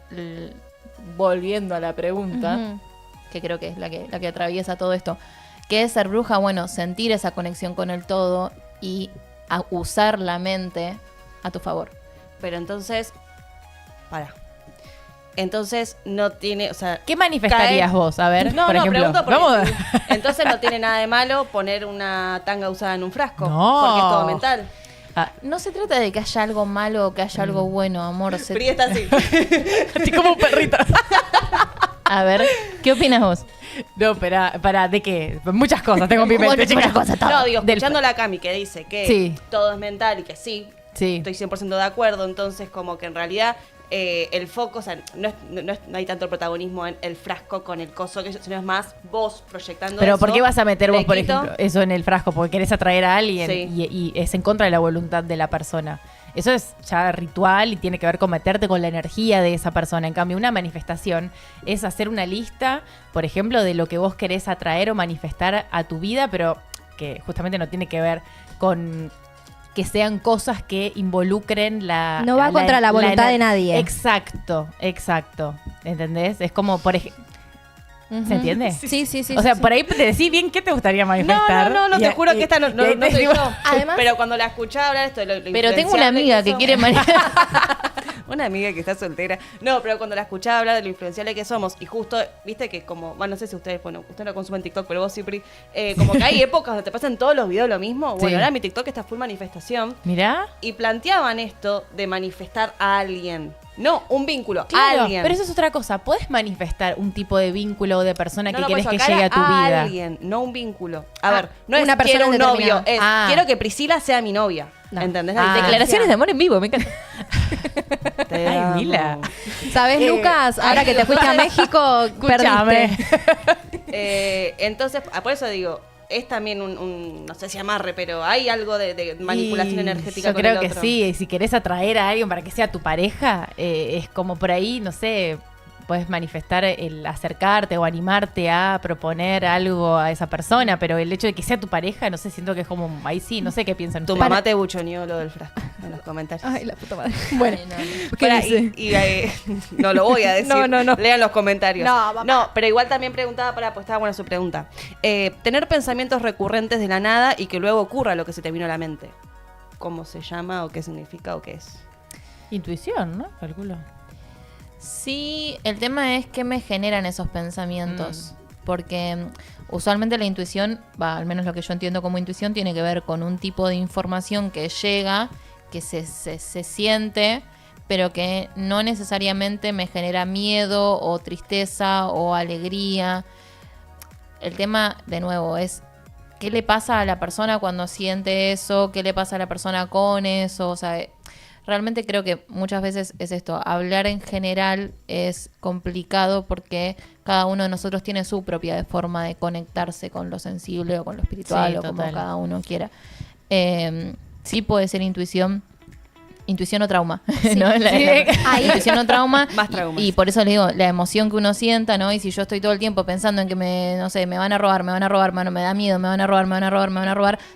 volviendo a la pregunta, que creo que es la que atraviesa todo esto, ¿qué es ser bruja? Bueno, sentir esa conexión con el todo y a usar la mente a tu favor. Pero entonces, entonces no tiene, o sea, ¿Qué manifestarías vos? A ver, por ejemplo. Pregunto porque entonces no tiene nada de malo poner una tanga usada en un frasco, No. porque es todo mental. No se trata de que haya algo malo o que haya algo bueno, amor. Pri está así. Así como un perrito. A ver, ¿qué opinas vos? No, para ¿de qué? Muchas cosas tengo en mi mente. Muchas cosas. No, digo, escuchando a la Cami que dice que Sí. todo es mental y que sí, Sí. estoy 100% de acuerdo, entonces como que en realidad el foco, o sea, no hay tanto protagonismo en el frasco con el coso, sino es más vos proyectando Pero eso. ¿por qué vas a meter vos, Le por quito- ejemplo, eso en el frasco? Porque querés atraer a alguien Sí. y es en contra de la voluntad de la persona. Eso es ya ritual y tiene que ver con meterte con la energía de esa persona. En cambio, una manifestación es hacer una lista, por ejemplo, de lo que vos querés atraer o manifestar a tu vida, pero que justamente no tiene que ver con que sean cosas que involucren la... No va contra la voluntad de nadie. Exacto. ¿Entendés? Es como, por ejemplo... ¿Se entiende? Sí. O sea, por ahí te decís bien qué te gustaría manifestar. No, te juro que esta no y ahí te soy digo- yo. Además- Pero cuando la escuchaba hablar esto de lo Pero tengo una amiga que quiere manifestar. Una amiga que está soltera. No, pero cuando la escuchaba hablar de lo influenciales que somos, y justo, viste que como, bueno, no sé si ustedes, bueno, ustedes no consumen TikTok, pero vos sí, Pri, como que hay épocas donde te pasan todos los videos lo mismo. Bueno, Sí. ahora mi TikTok está full manifestación. Mirá. Y planteaban esto de manifestar a alguien. No, un vínculo, Claro, a alguien. pero eso es otra cosa. Puedes manifestar un tipo de vínculo o de persona que por querés eso, que acá llegue era a tu vida. alguien, no un vínculo. A ver, no una es persona quiero un novio, determinada. es Ah. quiero que Priscila sea mi novia. No. ¿Entendés? Ah. Declaraciones de amor en vivo, me encanta. Te Ay, amo. Mila. ¿Sabes, Lucas? Ahora que te fuiste a México, Escúchame. perdiste. Entonces, por eso digo, es también un no sé si amarre, pero hay algo de manipulación Y energética yo con creo el que otro. sí. Y si querés atraer a alguien para que sea tu pareja, es como por ahí, no sé, puedes manifestar el acercarte o animarte a proponer algo a esa persona, pero el hecho de que sea tu pareja, no sé, siento que es como, ahí sí, no sé qué piensan Tu ustedes. mamá te buchoneó lo del frasco en los comentarios. Ay, la puta madre. Bueno, ¿qué Pará, dice? no lo voy a decir. No. Lean los comentarios. No, mamá. No, pero igual también preguntaba, pues estaba buena su pregunta. Tener pensamientos recurrentes de la nada y que luego ocurra lo que se te vino a la mente. ¿Cómo se llama o qué significa o qué es? Intuición, ¿no? Calculo. Sí, el tema es qué me generan esos pensamientos. Porque usualmente la intuición, al menos lo que yo entiendo como intuición, tiene que ver con un tipo de información que llega, que se siente, pero que no necesariamente me genera miedo o tristeza o alegría. El tema, de nuevo, es qué le pasa a la persona cuando siente eso, qué le pasa a la persona con eso, o sea... Realmente creo que muchas veces es esto, hablar en general es complicado porque cada uno de nosotros tiene su propia forma de conectarse con lo sensible o con lo espiritual Sí, o como total. cada uno quiera. Sí puede ser intuición o trauma, ¿no? Ahí- Intuición o trauma. Más traumas. Y por eso le digo, la emoción que uno sienta, ¿no? Y si yo estoy todo el tiempo pensando en que me van a robar, me da miedo, me van a robar.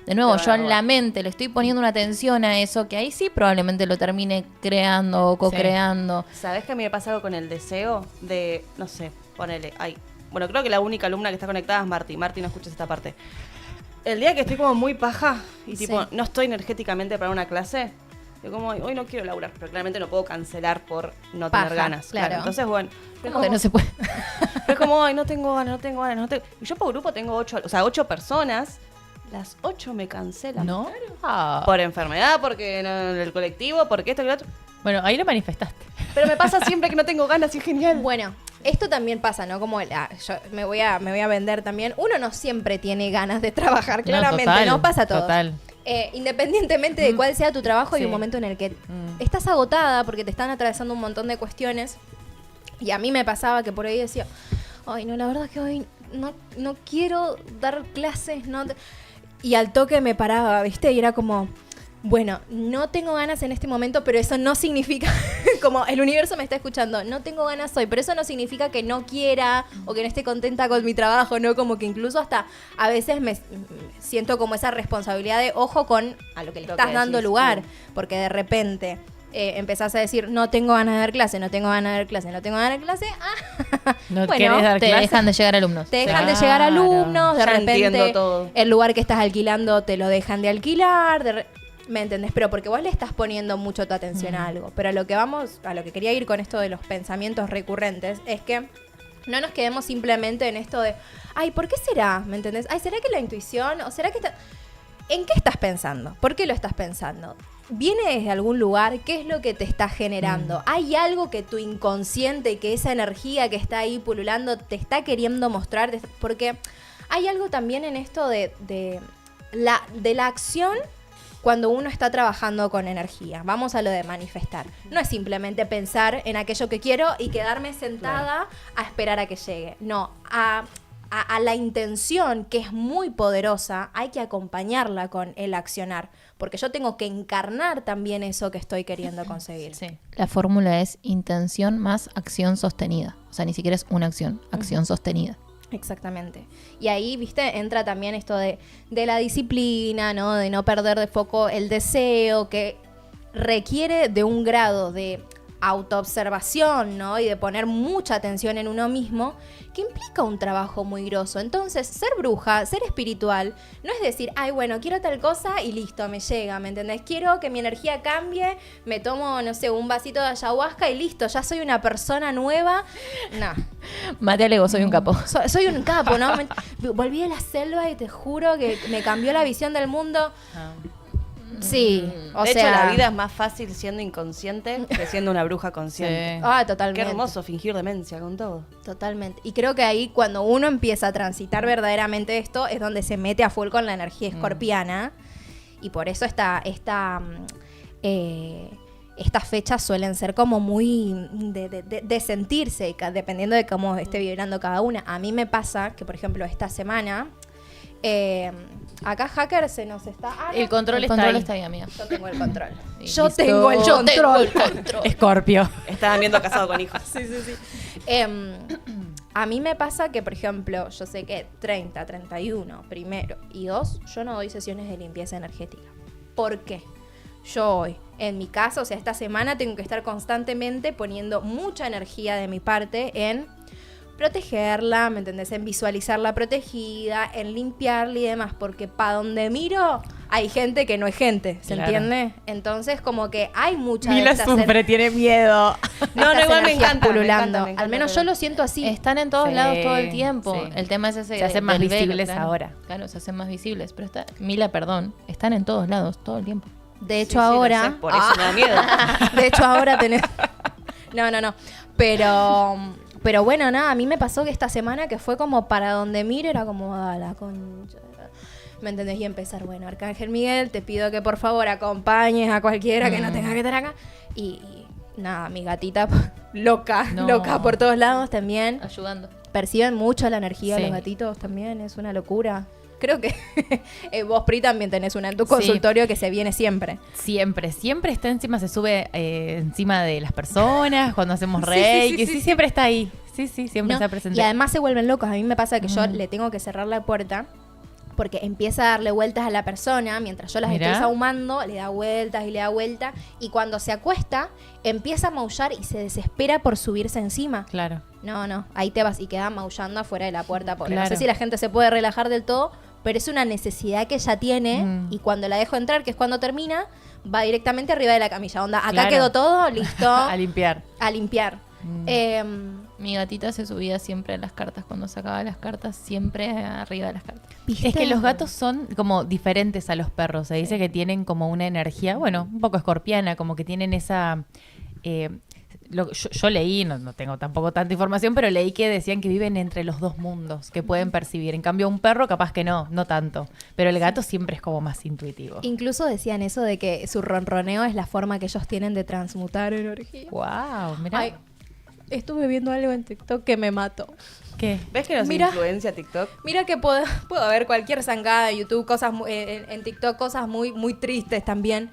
De nuevo, Te van yo a en robar. la mente le estoy poniendo una atención a eso, que ahí sí probablemente lo termine creando o co-creando. ¿Sabés que a mí me pasa algo con el deseo de, no sé, ponele, bueno, creo que la única alumna que está conectada es Marti. Marti, no escuches esta parte. El día que estoy como muy paja y tipo, Sí. no estoy energéticamente para una clase, yo como, hoy no quiero laburar, pero claramente no puedo cancelar por no Paja, tener ganas. claro. Entonces, bueno. ¿Cómo que no se puede? Pero es como, ay, no tengo ganas. Y yo por grupo tengo 8 personas las 8 me cancelan. ¿No? Ah. Por enfermedad, porque no, el colectivo, porque esto y lo otro. Bueno, ahí lo manifestaste. Pero me pasa siempre que no tengo ganas y es genial. Bueno, esto también pasa, ¿no? Como yo me voy a vender también. Uno no siempre tiene ganas de trabajar, claramente, total, ¿no? Pasa todo. Total. Independientemente de cuál sea tu trabajo, hay Sí. un momento en el que estás agotada porque te están atravesando un montón de cuestiones. Y a mí me pasaba que por ahí decía, ay, no, la verdad que hoy no quiero dar clases, no. Y al toque me paraba, ¿viste? Y era como, bueno, no tengo ganas en este momento, pero eso no significa, como el universo me está escuchando, no tengo ganas hoy, pero eso no significa que no quiera o que no esté contenta con mi trabajo, ¿no? Como que incluso hasta a veces me siento como esa responsabilidad de ojo con a lo que le Lo estás que dando decís, lugar, sí. porque de repente empezás a decir, no tengo ganas de dar clase, no tengo ganas de dar clase, no tengo ganas de dar clase, ¿No bueno, querés dar Te clase? dejan de llegar alumnos. te dejan de Claro. llegar alumnos, de Ya repente entiendo todo. el lugar que estás alquilando te lo dejan de alquilar, ¿me entendés? Pero porque vos le estás poniendo mucho tu atención a algo. Pero a lo que quería ir con esto de los pensamientos recurrentes es que no nos quedemos simplemente en esto de, ay, ¿por qué será? ¿Me entendés? Ay, ¿será que la intuición? ¿O será que ¿En qué estás pensando? ¿Por qué lo estás pensando? ¿Viene desde algún lugar? ¿Qué es lo que te está generando? ¿Hay algo que tu inconsciente, que esa energía que está ahí pululando te está queriendo mostrar? Porque hay algo también en esto de la acción cuando uno está trabajando con energía. Vamos a lo de manifestar. No es simplemente pensar en aquello que quiero y quedarme sentada a esperar a que llegue. No, a la intención, que es muy poderosa, hay que acompañarla con el accionar, porque yo tengo que encarnar también eso que estoy queriendo conseguir. Sí. La fórmula es intención más acción sostenida. O sea, ni siquiera es una acción, acción sostenida. Exactamente. Y ahí, viste, entra también esto de la disciplina, ¿no? De no perder de foco el deseo, que requiere de un grado de autoobservación, ¿no? Y de poner mucha atención en uno mismo, que implica un trabajo muy grosso. Entonces, ser bruja, ser espiritual, no es decir, ay, bueno, quiero tal cosa y listo, me llega, ¿me entendés? Quiero que mi energía cambie, me tomo, no sé, un vasito de ayahuasca y listo, ya soy una persona nueva. No. Mate Alego, soy un capo. Soy un capo, ¿no? Volví a la selva y te juro que me cambió la visión del mundo. Sí, o De hecho, sea... la vida es más fácil siendo inconsciente que siendo una bruja consciente. Sí. Ah, totalmente. Qué hermoso fingir demencia con todo. Totalmente. Y creo que ahí cuando uno empieza a transitar verdaderamente esto es donde se mete a full con la energía escorpiana. Y por eso estas fechas suelen ser como muy de sentirse, dependiendo de cómo esté vibrando cada una. A mí me pasa que, por ejemplo, esta semana... acá Hacker se nos está... El control está ahí, amiga. Yo tengo el control. Sí, Yo listo. tengo el Yo control. tengo el control. Escorpio. Estaban viendo Casado con Hijos. A mí me pasa que, por ejemplo, yo sé que 30, 31, primero y 2, yo no doy sesiones de limpieza energética. ¿Por qué? Yo hoy, en mi caso, o sea, esta semana tengo que estar constantemente poniendo mucha energía de mi parte en protegerla, ¿me entendés? En visualizarla protegida, en limpiarla y demás, porque para donde miro hay gente que no es gente, ¿se Claro. entiende? Entonces como que hay mucha de Mila estas sufre, tiene miedo. No, estas igual me energías encanta, me pululando. encanta, me encanta, Al menos pero- yo lo siento así. Están en todos Sí, lados todo el tiempo. sí. El tema es ese. Se hacen más del velo, visibles claro. ahora. Claro, se hacen más visibles. Pero Mila, perdón, están en todos lados todo el tiempo. De Sí, hecho sí, lo ahora... sé, por eso me da miedo. De hecho, ahora tenés... No. Pero bueno, nada, a mí me pasó que esta semana que fue como para donde miro, era como, a la concha. ¿Me entendés? Y empezar, bueno, Arcángel Miguel, te pido que por favor acompañes a cualquiera que no tenga que estar acá. Y nada, mi gatita loca, No. loca por todos lados también. Ayudando. Perciben mucho la energía de Sí. los gatitos también, es una locura. Creo que vos, Pri, también tenés una en tu consultorio que se viene siempre. Siempre está encima, se sube encima de las personas cuando hacemos Sí, reiki. sí, Sí, siempre está ahí. Sí, siempre ¿No? está presente. Y además se vuelven locos. A mí me pasa que yo le tengo que cerrar la puerta porque empieza a darle vueltas a la persona mientras yo las Mirá. estoy sahumando, le da vueltas y le da vueltas. Y cuando se acuesta, empieza a maullar y se desespera por subirse encima. Claro. No, ahí te vas y queda maullando afuera de la puerta. Porque no Claro. sé si la gente se puede relajar del todo, pero es una necesidad que ella tiene. Y cuando la dejo entrar, que es cuando termina, va directamente arriba de la camilla. Onda, acá Claro. quedó todo, listo. A limpiar. A limpiar. Mi gatita se subía siempre a las cartas. Cuando sacaba las cartas, siempre arriba de las cartas. ¿Viste? Es que los gatos son como diferentes a los perros. Se dice que tienen como una energía, bueno, un poco escorpiana, como que tienen esa... yo leí, no tengo tampoco tanta información, pero leí que decían que viven entre los dos mundos, que pueden percibir. En cambio, un perro capaz que no tanto. Pero el gato siempre es como más intuitivo. Incluso decían eso de que su ronroneo es la forma que ellos tienen de transmutar energía. Wow, mirá. Ay, estuve viendo algo en TikTok que me mató. ¿Qué? ¿Ves que nos Mira. influencia TikTok? Mira que puedo ver cualquier zangada en YouTube, cosas en TikTok, cosas muy, muy tristes también.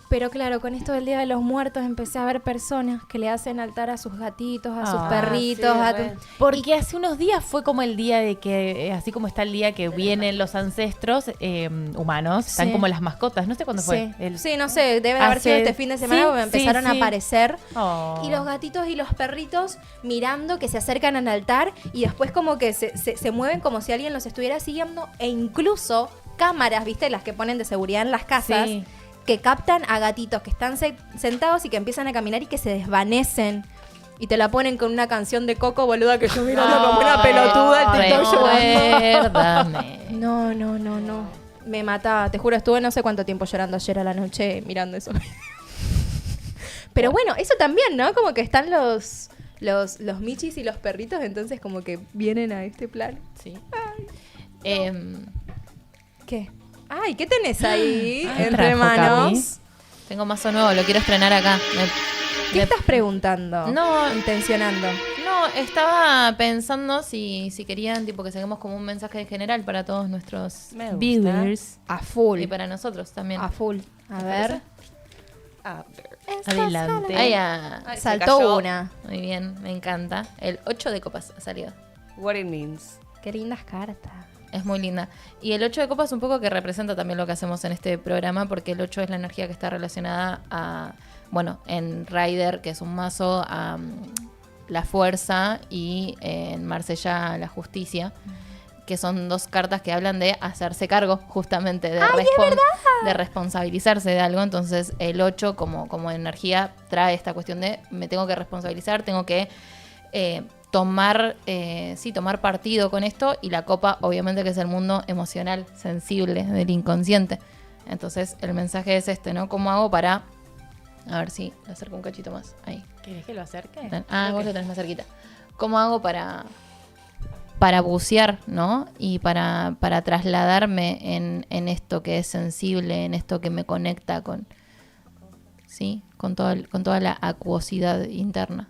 Pero claro, con esto del Día de los Muertos empecé a ver personas que le hacen altar a sus gatitos, a sus perritos. sí, a re. Porque hace unos días fue como el día de que, así como está el día que vienen los ancestros humanos, están Sí. como las mascotas, no sé cuándo fue. Sí, no sé, debe haber sido este fin de semana porque me empezaron a aparecer. Oh. Y los gatitos y los perritos mirando que se acercan al altar y después como que se mueven como si alguien los estuviera siguiendo e incluso cámaras, ¿viste? Las que ponen de seguridad en las casas. Sí. Que captan a gatitos que están sentados y que empiezan a caminar y que se desvanecen. Y te la ponen con una canción de Coco, boluda, que yo mirando como una pelotuda el TikTok llorando. Recuérdame. No. Me mataba, te juro, estuve no sé cuánto tiempo llorando ayer a la noche mirando eso. Pero bueno, eso también, ¿no? Como que están los michis y los perritos, entonces como que vienen a este plan. Sí. ¿Qué? Ay, ¿qué tenés ahí entre trajo, manos? Tengo mazo nuevo, lo quiero estrenar acá. ¿Qué estás preguntando? No. Intencionando. No, estaba pensando si querían tipo que saquemos como un mensaje general para todos nuestros Me gusta. viewers A full. y para nosotros también. A full. A ¿Te ver. A ver. Adelante. Ahí ya. Ay, se Saltó cayó. una. Muy bien, me encanta. El 8 de copas ha salido. What it means. Qué lindas cartas. Es muy linda. Y el 8 de copas un poco que representa también lo que hacemos en este programa, porque el 8 es la energía que está relacionada a, bueno, en Rider, que es un mazo, a la fuerza, y en Marsella a la justicia, que son dos cartas que hablan de hacerse cargo justamente, de, de responsabilizarse de algo. Entonces el 8 como energía trae esta cuestión de me tengo que responsabilizar, tengo que... tomar partido con esto, y la copa obviamente que es el mundo emocional, sensible, del inconsciente. Entonces el mensaje es este, ¿no? ¿Cómo hago para... A ver si lo acerco un cachito más. Ahí. ¿Querés que lo acerque? Vos lo tenés más cerquita. ¿Cómo hago para bucear, ¿no? Y para trasladarme en esto que es sensible, en esto que me conecta con toda la acuosidad interna.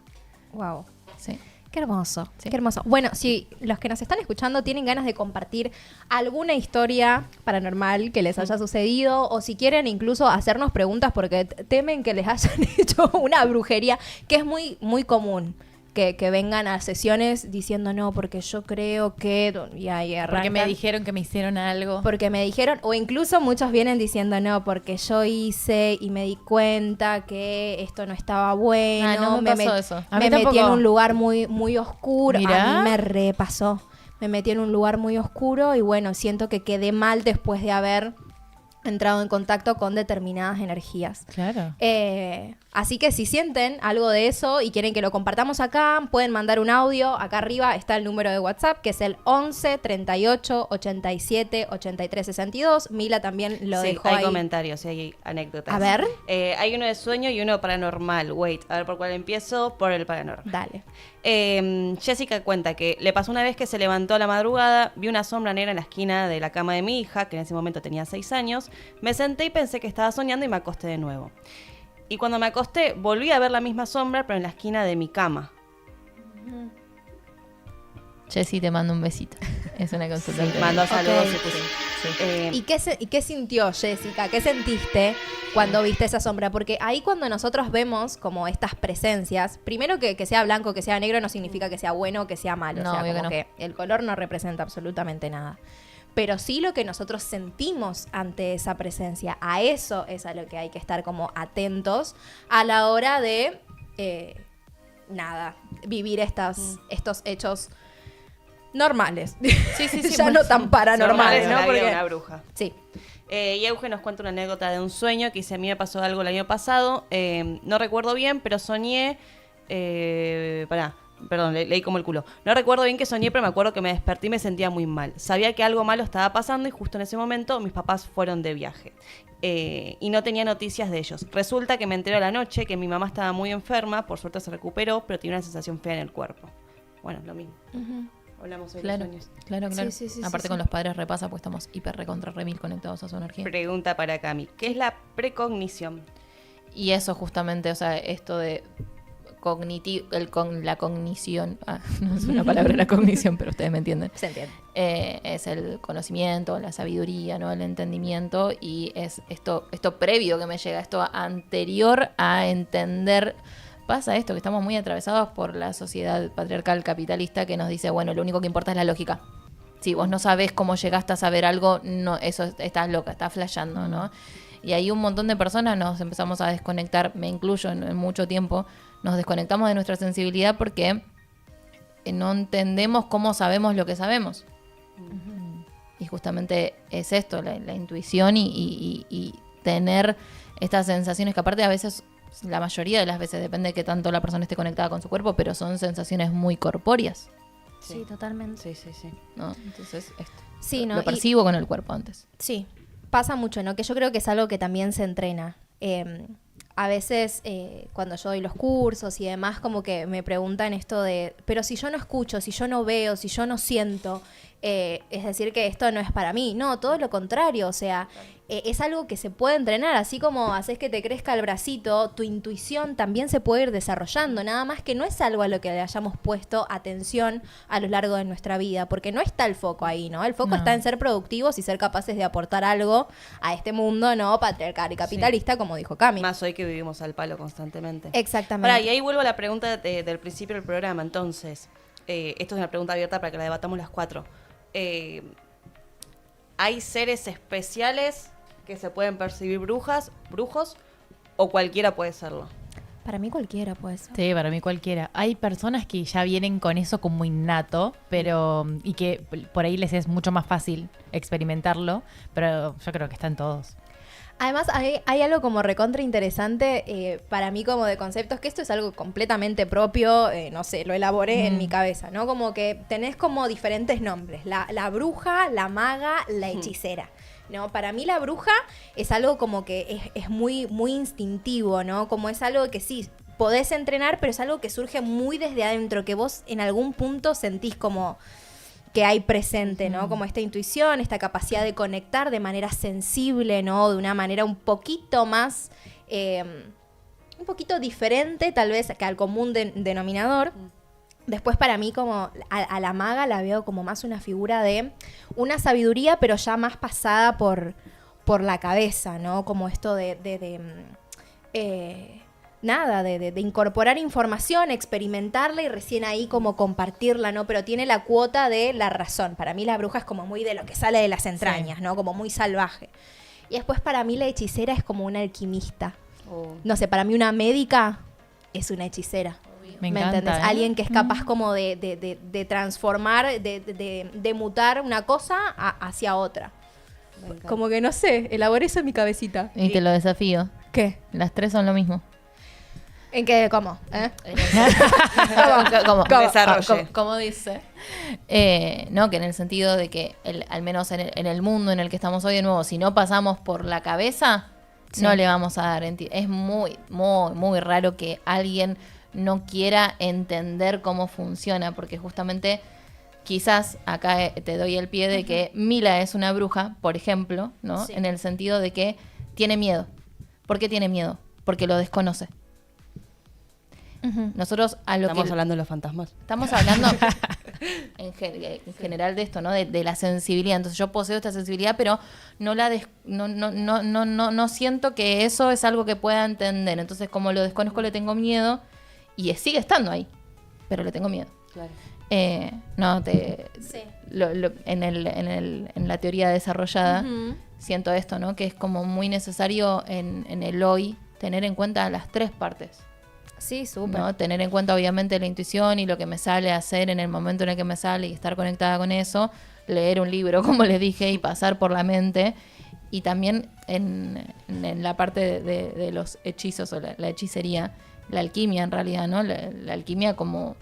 Wow. Sí. Qué hermoso, Sí. qué hermoso. Bueno, si los que nos están escuchando tienen ganas de compartir alguna historia paranormal que les haya sucedido, o si quieren incluso hacernos preguntas porque temen que les hayan hecho una brujería, que es muy, muy común. Que vengan a sesiones diciendo no, porque yo creo que... Y ahí arrancan. Porque me dijeron que me hicieron algo. Porque me dijeron, o incluso muchos vienen diciendo no, porque yo hice y me di cuenta que esto no estaba bueno. No me pasó eso. A mí Me metí tampoco. en un lugar muy, muy oscuro. Mirá. A mí me repasó. Me metí en un lugar muy oscuro y bueno, siento que quedé mal después de haber entrado en contacto con determinadas energías. Claro. Así que si sienten algo de eso y quieren que lo compartamos acá, pueden mandar un audio. Acá arriba está el número de WhatsApp, que es el 11 38 87 83 62. Mila también lo Sí, dejó hay ahí. comentarios y hay anécdotas. A ver. Hay uno de sueño y uno paranormal. Wait, a ver por cuál empiezo. Por el paranormal. Dale. Jessica cuenta que le pasó una vez que se levantó a la madrugada, vi una sombra negra en la esquina de la cama de mi hija, que en ese momento tenía 6 años. Me senté y pensé que estaba soñando y me acosté de nuevo. Y cuando me acosté, volví a ver la misma sombra, pero en la esquina de mi cama. Jessy, te mando un besito. Es una consulta. Mandó saludos Ok. y puso. Sí. ¿Y qué sintió Jessica? ¿Qué sentiste cuando viste esa sombra? Porque ahí cuando nosotros vemos como estas presencias, primero que sea blanco, que sea negro, no significa que sea bueno o que sea malo. No, o sea, obvio como que que el color no representa absolutamente nada. Pero sí lo que nosotros sentimos ante esa presencia. A eso es a lo que hay que estar como atentos a la hora de, vivir estos hechos normales. Sí, Ya bueno, no tan paranormales, Normales en ¿no? la vida de Porque una bruja. sí. Y Euge nos cuenta una anécdota de un sueño que dice: a mí me pasó algo el año pasado, no recuerdo bien, pero soñé Perdón, leí como el culo. No recuerdo bien qué soñé, pero me acuerdo que me desperté y me sentía muy mal. Sabía que algo malo estaba pasando y justo en ese momento mis papás fueron de viaje. Y no tenía noticias de ellos. Resulta que me enteré a la noche que mi mamá estaba muy enferma, por suerte se recuperó, pero tenía una sensación fea en el cuerpo. Bueno, lo mismo. Hablamos hoy de los sueños. Claro. Sí, Aparte con los padres repasa, pues estamos hiper recontra remil conectados a su energía. Pregunta para Cami. ¿Qué es la precognición? Y eso justamente, o sea, esto de la cognición, no es una palabra la cognición, pero ustedes me entienden. Se entiende. Es el conocimiento, la sabiduría, ¿no? El entendimiento, y es esto previo que me llega, esto anterior a entender. Pasa esto, que estamos muy atravesados por la sociedad patriarcal capitalista que nos dice, bueno, lo único que importa es la lógica. Si vos no sabés cómo llegaste a saber algo, no, eso estás loca, estás flasheando, ¿no? Y ahí un montón de personas nos empezamos a desconectar, me incluyo en mucho tiempo, nos desconectamos de nuestra sensibilidad porque no entendemos cómo sabemos lo que sabemos. Y justamente es esto, la intuición y tener estas sensaciones que aparte a veces, la mayoría de las veces, depende de qué tanto la persona esté conectada con su cuerpo, pero son sensaciones muy corpóreas, Sí, totalmente. Sí. ¿no? Entonces, Sí, ¿no? lo percibo con el cuerpo antes. Sí, pasa mucho, ¿no? Que yo creo que es algo que también se entrena. A veces cuando yo doy los cursos y demás, como que me preguntan esto de, pero si yo no escucho, si yo no veo, si yo no siento, es decir que esto no es para mí. No, todo lo contrario, o sea, es algo que se puede entrenar, así como haces que te crezca el bracito, tu intuición también se puede ir desarrollando, nada más que no es algo a lo que le hayamos puesto atención a lo largo de nuestra vida, porque no está el foco ahí, ¿no? El foco está en ser productivos y ser capaces de aportar algo a este mundo, ¿no? Patriarcal y capitalista, como dijo Cami. Más hoy que vivimos al palo constantemente. Exactamente. Pará, y ahí vuelvo a la pregunta del principio del programa. Entonces, esto es una pregunta abierta para que la debatamos las 4. ¿Hay seres especiales que se pueden percibir brujos, o cualquiera puede serlo? Para mí cualquiera puede ser. Sí, para mí cualquiera. Hay personas que ya vienen con eso como innato, pero y que por ahí les es mucho más fácil experimentarlo, pero yo creo que están todos. Además, hay algo como recontra interesante para mí como de conceptos, que esto es algo completamente propio, no sé, lo elaboré en mi cabeza, ¿no? Como que tenés como diferentes nombres, la bruja, la maga, la hechicera. ¿No? Para mí la bruja es algo como que es muy, muy instintivo, ¿no? Como es algo que sí, podés entrenar, pero es algo que surge muy desde adentro, que vos en algún punto sentís como que hay presente, ¿no? Como esta intuición, esta capacidad de conectar de manera sensible, ¿no? De una manera un poquito más, un poquito diferente tal vez que al común denominador. Después para mí como a la maga la veo como más una figura de una sabiduría, pero ya más pasada por la cabeza, ¿no? Como esto de incorporar información, experimentarla y recién ahí como compartirla, ¿no? Pero tiene la cuota de la razón. Para mí la bruja es como muy de lo que sale de las entrañas, ¿no? Como muy salvaje. Y después para mí la hechicera es como una alquimista. No sé, para mí una médica es una hechicera. Me encanta, entendés? Alguien que es capaz como de transformar, de mutar una cosa hacia otra. Como que no sé, elaboré eso en mi cabecita. Y te lo desafío. ¿Qué? Las 3 son lo mismo. ¿En qué? ¿Cómo? ¿Cómo dice? No, que en el sentido de que al menos en el mundo en el que estamos hoy de nuevo, si no pasamos por la cabeza, no le vamos a dar. Es muy, muy, muy raro que alguien no quiera entender cómo funciona, porque justamente quizás acá te doy el pie de que Mila es una bruja, por ejemplo, ¿no? Sí. En el sentido de que tiene miedo. ¿Por qué tiene miedo? Porque lo desconoce. Nosotros Estamos hablando de los fantasmas. Estamos hablando en general de esto, ¿no? De la sensibilidad. Entonces yo poseo esta sensibilidad, pero no siento que eso es algo que pueda entender. Entonces como lo desconozco le tengo miedo y sigue estando ahí, pero le tengo miedo. Claro. Sí. En la teoría desarrollada siento esto, ¿no? Que es como muy necesario en el hoy tener en cuenta las 3 partes. Sí, súper. ¿No? Tener en cuenta obviamente la intuición y lo que me sale a hacer en el momento en el que me sale y estar conectada con eso, leer un libro, como les dije, y pasar por la mente. Y también en la parte de los hechizos o la hechicería, la alquimia en realidad, ¿no? La alquimia como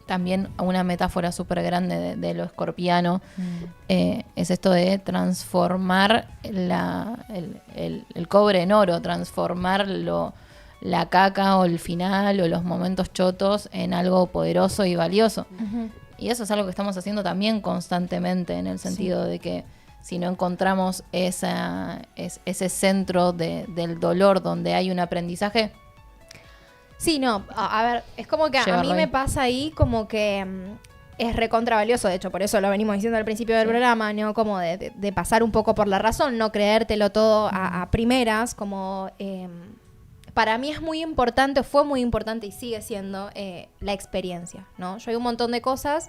también una metáfora súper grande de lo escorpiano, es esto de transformar el cobre en oro, transformar la caca o el final o los momentos chotos en algo poderoso y valioso. Y eso es algo que estamos haciendo también constantemente, en el sentido de que si no encontramos ese centro del dolor donde hay un aprendizaje. Sí, no, a ver, es como que a mí me pasa ahí como que es recontra valioso, de hecho, por eso lo venimos diciendo al principio del programa, ¿no? Como de pasar un poco por la razón, no creértelo todo a primeras, como para mí es muy importante, fue muy importante y sigue siendo la experiencia, ¿no? Yo hay un montón de cosas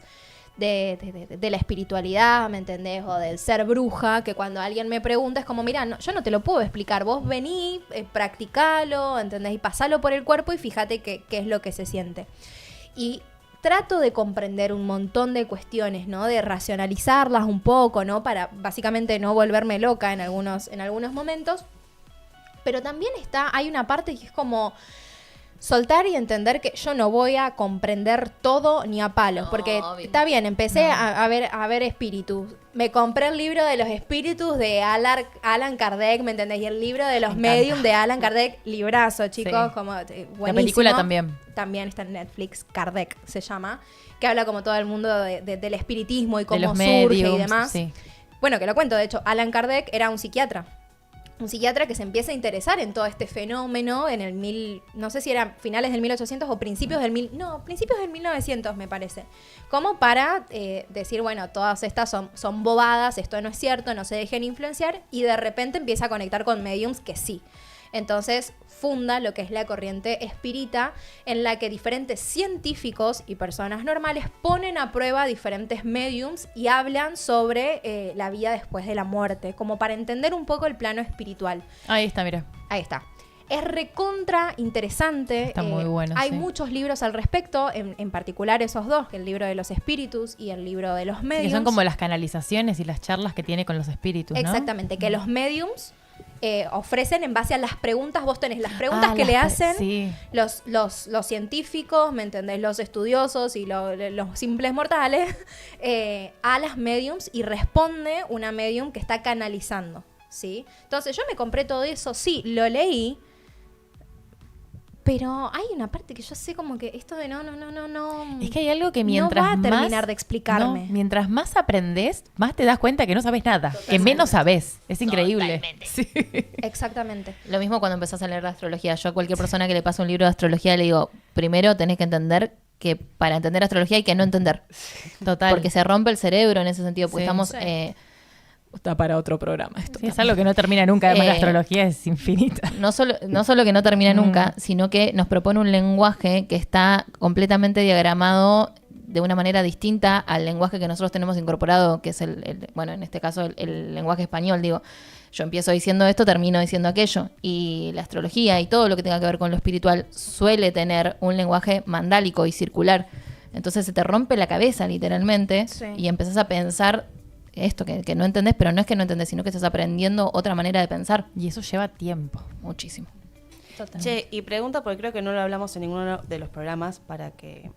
de la espiritualidad, ¿me entendés? O del ser bruja, que cuando alguien me pregunta es como, mira, no, yo no te lo puedo explicar, vos vení, practicalo, ¿entendés? Y pasalo por el cuerpo y fíjate qué es lo que se siente. Y trato de comprender un montón de cuestiones, ¿no? De racionalizarlas un poco, ¿no? Para básicamente no volverme loca en algunos momentos. Pero también hay una parte que es como soltar y entender que yo no voy a comprender todo ni a palos, porque está bien, empecé a ver espíritus. Me compré el libro de los espíritus de Alan Kardec, ¿me entendés? Y el libro de los medium de Alan Kardec, librazo, chicos, como buenísimo. La película también. También está en Netflix, Kardec se llama, que habla como todo el mundo del espiritismo y cómo de los surge mediums, y demás. Sí. Bueno, que lo cuento, de hecho, Alan Kardec era un psiquiatra que se empieza a interesar en todo este fenómeno en no sé si eran finales del 1800 o principios del 1900 me parece, como para decir, bueno, todas estas son bobadas, esto no es cierto, no se dejen influenciar, y de repente empieza a conectar con mediums que sí. Entonces funda lo que es la corriente espírita, en la que diferentes científicos y personas normales ponen a prueba diferentes mediums y hablan sobre la vida después de la muerte, como para entender un poco el plano espiritual. Ahí está, mira. Ahí está. Es recontra interesante. Está muy bueno. Hay sí. muchos libros al respecto, en particular esos dos, el libro de los espíritus y el libro de los mediums. Que son como las canalizaciones y las charlas que tiene con los espíritus, ¿no? Exactamente, que los mediums ofrecen en base a las preguntas. Vos tenés las preguntas que le hacen los científicos, ¿me entendés? Los estudiosos y los simples mortales a las mediums, y responde una medium que está canalizando, ¿sí? Entonces yo me compré todo eso, sí, lo leí, pero hay una parte que yo sé como que esto de no. Es que hay algo que mientras no va a terminar más, de explicarme. No, mientras más aprendes, más te das cuenta que no sabes nada, que menos sabes. Es increíble. Sí. Exactamente. Lo mismo cuando empezás a leer la astrología. Yo a cualquier persona que le pase un libro de astrología le digo, primero tenés que entender que para entender astrología hay que no entender. Total. Porque se rompe el cerebro en ese sentido, porque Sí. estamos... Sí. está para otro programa esto. Sí, es algo que no termina nunca, además la astrología es infinita. No solo que no termina nunca, sino que nos propone un lenguaje que está completamente diagramado de una manera distinta al lenguaje que nosotros tenemos incorporado, que es bueno, en este caso el lenguaje español. Digo, yo empiezo diciendo esto, termino diciendo aquello. Y la astrología y todo lo que tenga que ver con lo espiritual suele tener un lenguaje mandálico y circular. Entonces se te rompe la cabeza, literalmente, y empezás a pensar esto que no entendés, pero no es que no entendés, sino que estás aprendiendo otra manera de pensar. Y eso lleva tiempo. Muchísimo. Total. Che, y pregunta, porque creo que no lo hablamos en ninguno de los programas para que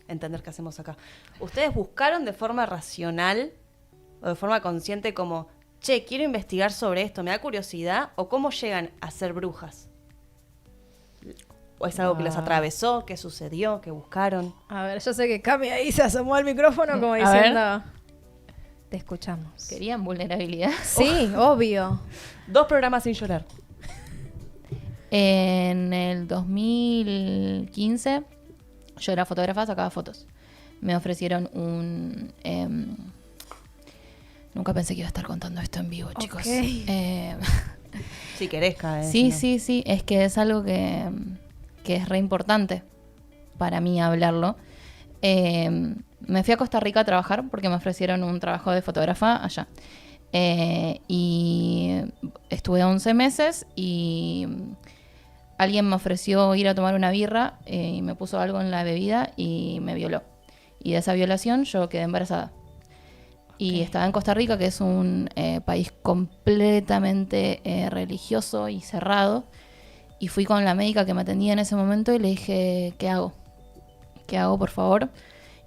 entender qué hacemos acá. ¿Ustedes buscaron de forma racional o de forma consciente como, che, quiero investigar sobre esto, me da curiosidad? ¿O cómo llegan a ser brujas? ¿O es algo que les atravesó? ¿Qué sucedió? ¿Qué buscaron? A ver, yo sé que Cami ahí se asomó al micrófono como A diciendo... Te escuchamos. Querían vulnerabilidad. Sí, obvio. 2 programas sin llorar. En el 2015 yo era fotógrafa, sacaba fotos. Me ofrecieron nunca pensé que iba a estar contando esto en vivo, chicos. Si querés, caer. Sí. Es que es algo que es re importante para mí hablarlo. Me fui a Costa Rica a trabajar porque me ofrecieron un trabajo de fotógrafa allá. Y estuve 11 meses y alguien me ofreció ir a tomar una birra y me puso algo en la bebida y me violó. Y de esa violación yo quedé embarazada. Y estaba en Costa Rica, que es un país completamente religioso y cerrado. Y fui con la médica que me atendía en ese momento y le dije, ¿qué hago? ¿Qué hago, por favor?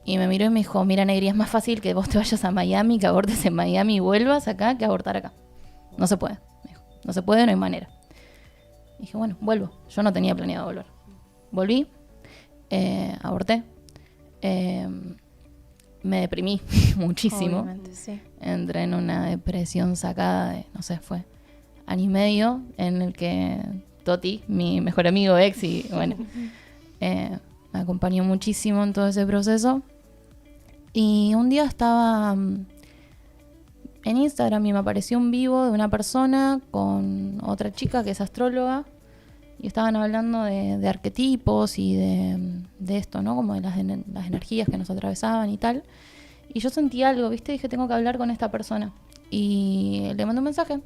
Y me miró y me dijo, mira, Negri, es más fácil que vos te vayas a Miami, que abortes en Miami y vuelvas acá, que abortar acá. No se puede. Me dijo, no se puede, no hay manera. Y dije, bueno, vuelvo. Yo no tenía planeado volver. Volví, aborté. Me deprimí muchísimo. Obviamente, sí. Entré en una depresión sacada de, no sé, fue año y medio en el que Toti, mi mejor amigo ex, y bueno, me acompañó muchísimo en todo ese proceso. Y un día estaba en Instagram y me apareció un vivo de una persona con otra chica que es astróloga y estaban hablando de arquetipos y de esto, ¿no? Como de las energías que nos atravesaban y tal. Y yo sentí algo, ¿viste? Dije, tengo que hablar con esta persona. Y le mandé un mensaje.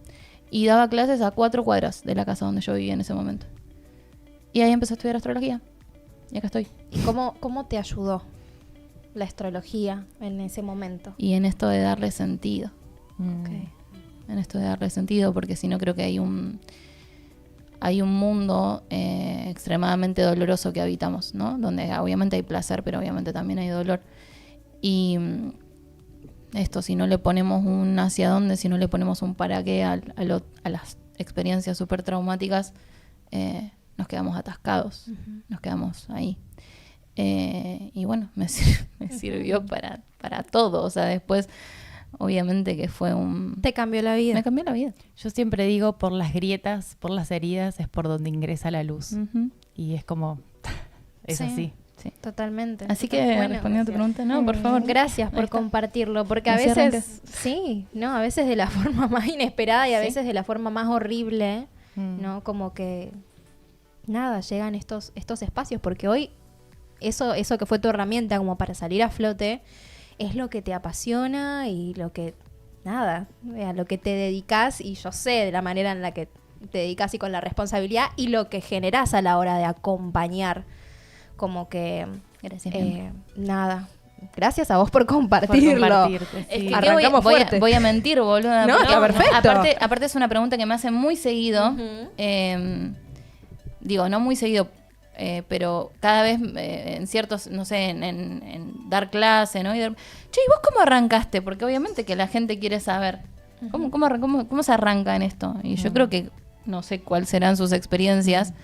Y daba clases a 4 cuadras de la casa donde yo vivía en ese momento. Y ahí empecé a estudiar astrología. Y acá estoy. ¿Y cómo te ayudó la astrología en ese momento? Y en esto de darle sentido. Okay. En esto de darle sentido, porque si no creo que hay un mundo extremadamente doloroso que habitamos, ¿no? Donde obviamente hay placer, pero obviamente también hay dolor. Y esto, si no le ponemos un hacia dónde, si no le ponemos un para qué a las experiencias súper traumáticas, nos quedamos atascados, nos quedamos ahí. Y bueno, me sirvió para todo. O sea, después, obviamente que fue Te cambió la vida. Me cambió la vida. Yo siempre digo, por las grietas, por las heridas, es por donde ingresa la luz. Y es como, es Sí. así. Sí. Totalmente. Así que, Bueno. respondiendo a tu pregunta, no, por favor. Gracias por Ahí está. compartirlo, porque a Así veces, arrancas. sí, no, a veces de la forma más inesperada y a Sí. veces de la forma más horrible, Mm. ¿no? Como que, nada, llegan estos espacios, porque hoy eso que fue tu herramienta como para salir a flote, es lo que te apasiona y lo que, nada, a lo que te dedicas, y yo sé de la manera en la que te dedicas y con la responsabilidad y lo que generás a la hora de acompañar, como que... Gracias. mi amor. Nada. Gracias a vos por compartirlo. compartirte, Es sí. que ¿qué Arrancamos fuerte. voy a mentir, boludo. No, está perfecto. Aparte es una pregunta que me hacen muy seguido. Ujú. Digo, no muy seguido, pero cada vez en ciertos, no sé, en dar clase, ¿no? Che, ¿y vos cómo arrancaste? Porque obviamente que la gente quiere saber. ¿Cómo se arranca en esto? Y yo creo que, no sé cuáles serán sus experiencias,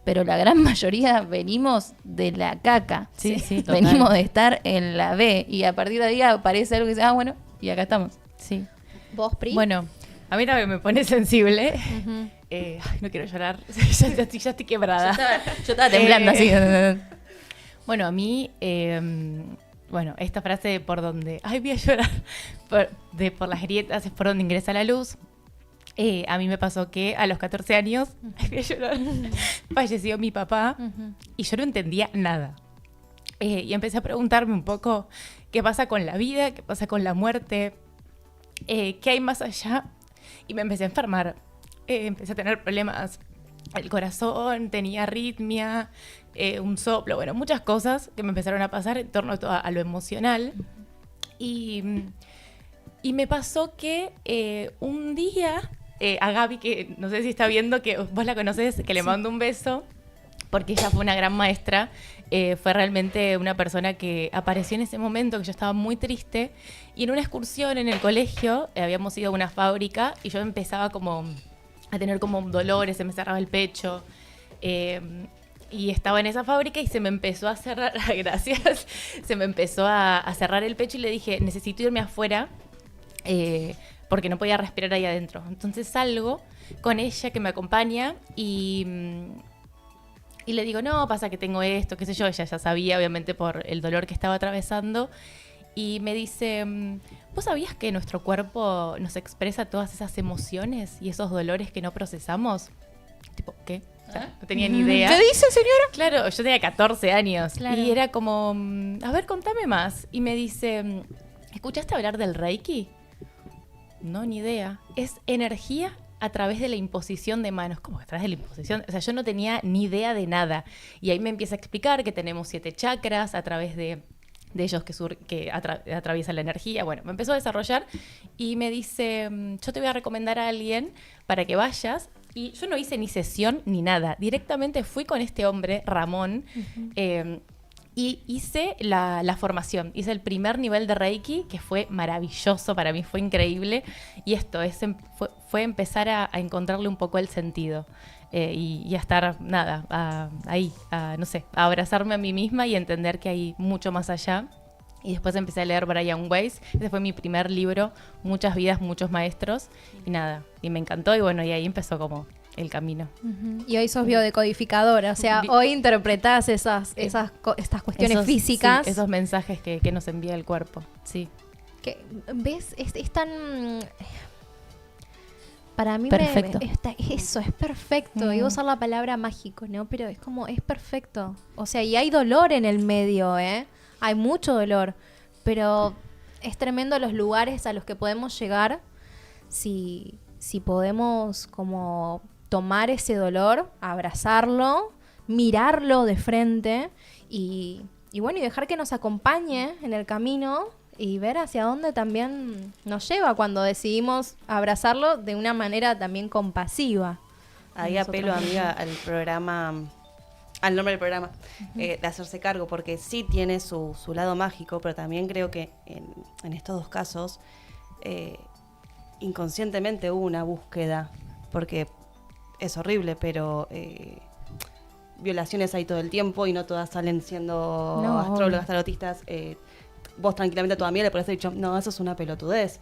pero la gran mayoría venimos de la caca. Sí, sí, total. Venimos de estar en la B y a partir de ahí aparece algo que dice, bueno, y acá estamos. Sí. ¿Vos, Pri? Bueno, a mí también me pone sensible. Ujú. Ay, no quiero llorar. ya estoy quebrada. Yo estaba temblando así. Bueno, a mí, bueno, esta frase de por donde, ay, voy a llorar, por las grietas es por donde ingresa la luz. A mí me pasó que a los 14 años, ay, voy a llorar, falleció mi papá y yo no entendía nada. Y empecé a preguntarme un poco qué pasa con la vida, qué pasa con la muerte, qué hay más allá. Y me empecé a enfermar. Empecé a tener problemas el corazón, tenía arritmia, un soplo, bueno, muchas cosas que me empezaron a pasar en torno a lo emocional. Y me pasó que un día a Gaby, que no sé si está viendo, que vos la conocés, que le mando un beso, porque ella fue una gran maestra, fue realmente una persona que apareció en ese momento que yo estaba muy triste, y en una excursión en el colegio habíamos ido a una fábrica y yo empezaba como a tener como dolores, se me cerraba el pecho, y estaba en esa fábrica y se me empezó a cerrar, gracias, se me empezó a cerrar el pecho y le dije, necesito irme afuera, porque no podía respirar ahí adentro. Entonces salgo con ella que me acompaña y le digo, no, pasa que tengo esto, qué sé yo. Ella ya sabía, obviamente, por el dolor que estaba atravesando. Y me dice, ¿vos sabías que nuestro cuerpo nos expresa todas esas emociones y esos dolores que no procesamos? Tipo, ¿qué? O sea, no tenía ni idea. ¿Qué dice, señora? Claro, yo tenía 14 años. Claro. Y era como, a ver, contame más. Y me dice, ¿escuchaste hablar del Reiki? No, ni idea. Es energía a través de la imposición de manos. ¿Cómo que a través de la imposición? O sea, yo no tenía ni idea de nada. Y ahí me empieza a explicar que tenemos 7 chakras a través de ellos que atraviesan la energía. Bueno, me empezó a desarrollar y me dice, yo te voy a recomendar a alguien para que vayas. Y yo no hice ni sesión ni nada. Directamente fui con este hombre, Ramón, y hice la formación. Hice el primer nivel de Reiki, que fue maravilloso, para mí fue increíble. Y esto fue empezar a encontrarle un poco el sentido. Y a estar, ahí, no sé, a abrazarme a mí misma y entender que hay mucho más allá. Y después empecé a leer Brian Weiss. Ese fue mi primer libro, Muchas vidas, muchos maestros. Y me encantó. Y bueno, y ahí empezó como el camino. Y hoy sos biodecodificadora, o sea, hoy interpretás estas cuestiones físicas. Sí, esos mensajes que nos envía el cuerpo, sí. Que, ¿ves? Es tan... Para mí perfecto. Eso es perfecto. Iba a usar la palabra mágico, ¿no? Pero es como, es perfecto. O sea, y hay dolor en el medio, ¿eh? Hay mucho dolor. Pero es tremendo los lugares a los que podemos llegar si podemos como tomar ese dolor, abrazarlo, mirarlo de frente y bueno, y dejar que nos acompañe en el camino y ver hacia dónde también nos lleva cuando decidimos abrazarlo de una manera también compasiva. Ahí apelo, amiga, al programa, al nombre del programa, de hacerse cargo, porque sí tiene su lado mágico, pero también creo que en estos dos casos inconscientemente hubo una búsqueda, porque es horrible, pero violaciones hay todo el tiempo y no todas salen siendo astrólogas, tarotistas. Vos tranquilamente a tu amiga le podés haber dicho, no, eso es una pelotudez.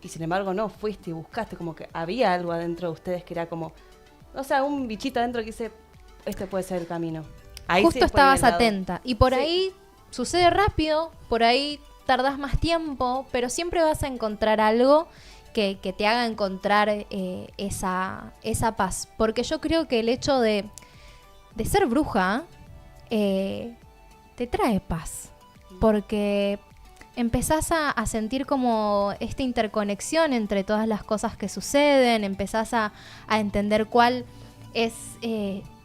Y sin embargo no, fuiste y buscaste, como que había algo adentro de ustedes que era como, o sea, un bichito adentro que dice, este puede ser el camino. Ahí justo sí, estabas atenta. Y por ahí sucede rápido, por ahí tardás más tiempo, pero siempre vas a encontrar algo que te haga encontrar esa paz. Porque yo creo que el hecho de ser bruja te trae paz. Porque empezás a sentir como esta interconexión entre todas las cosas que suceden, empezás a entender cuál es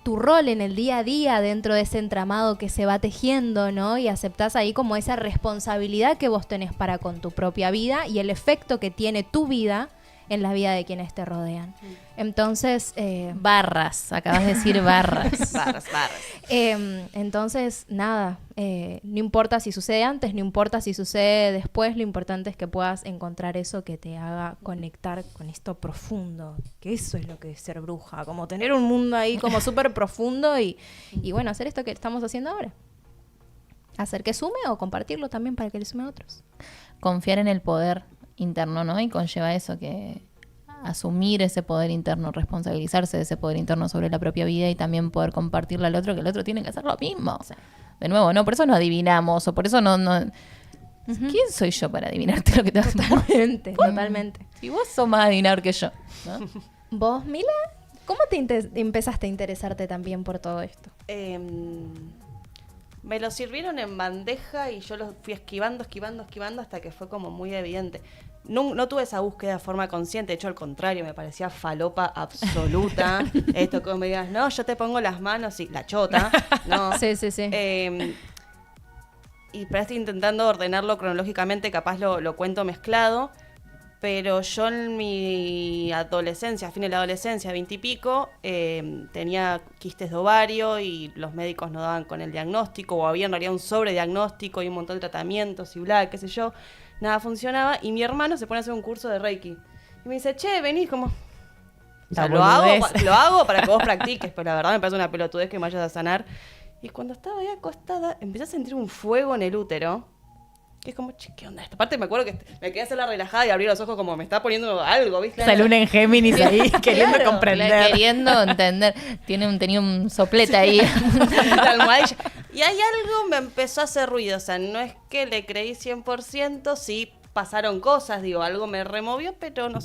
tu rol en el día a día dentro de ese entramado que se va tejiendo, ¿no? Y aceptás ahí como esa responsabilidad que vos tenés para con tu propia vida y el efecto que tiene tu vida en la vida de quienes te rodean. Entonces... barras, acabas de decir barras. barras. Entonces, nada, no importa si sucede antes, no importa si sucede después, lo importante es que puedas encontrar eso que te haga conectar con esto profundo, que eso es lo que es ser bruja, como tener un mundo ahí como súper profundo y bueno, hacer esto que estamos haciendo ahora. Hacer que sume o compartirlo también para que le sume a otros. Confiar en el poder interno, ¿no? Y conlleva eso, que asumir ese poder interno, responsabilizarse de ese poder interno sobre la propia vida y también poder compartirle al otro, que el otro tiene que hacer lo mismo. Sí. De nuevo, ¿no? Por eso no adivinamos, o por eso no... ¿Quién soy yo para adivinarte lo que te vas a tomar? Totalmente. Y vos sos más adivinador que yo, ¿no? ¿Vos, Mila? ¿Cómo empezaste a interesarte también por todo esto? Me lo sirvieron en bandeja y yo lo fui esquivando hasta que fue como muy evidente. No tuve esa búsqueda de forma consciente, de hecho al contrario, me parecía falopa absoluta. Esto como me digas, no, yo te pongo las manos y la chota, ¿no? Sí. Y pero estoy intentando ordenarlo cronológicamente, capaz lo cuento mezclado, pero yo en mi adolescencia, a fin de la adolescencia, 20 y pico, tenía quistes de ovario y los médicos no daban con el diagnóstico, o había en realidad un sobrediagnóstico y un montón de tratamientos y bla, qué sé yo, nada funcionaba, y mi hermano se pone a hacer un curso de Reiki. Y me dice, che, venís como... O sea, lo hago para que vos practiques, pero la verdad me parece una pelotudez que me vayas a sanar. Y cuando estaba ahí acostada, empecé a sentir un fuego en el útero. Que es como, che, ¿qué onda esto? Aparte me acuerdo que me quedé a hacerla relajada y abrí los ojos como me está poniendo algo, ¿viste? Esa luna en Géminis ahí, queriendo comprender. Queriendo entender. Tenía un soplete ahí. La almohadilla. Y hay algo me empezó a hacer ruido. O sea, no es que le creí 100%, sí pasaron cosas, digo, algo me removió, pero no.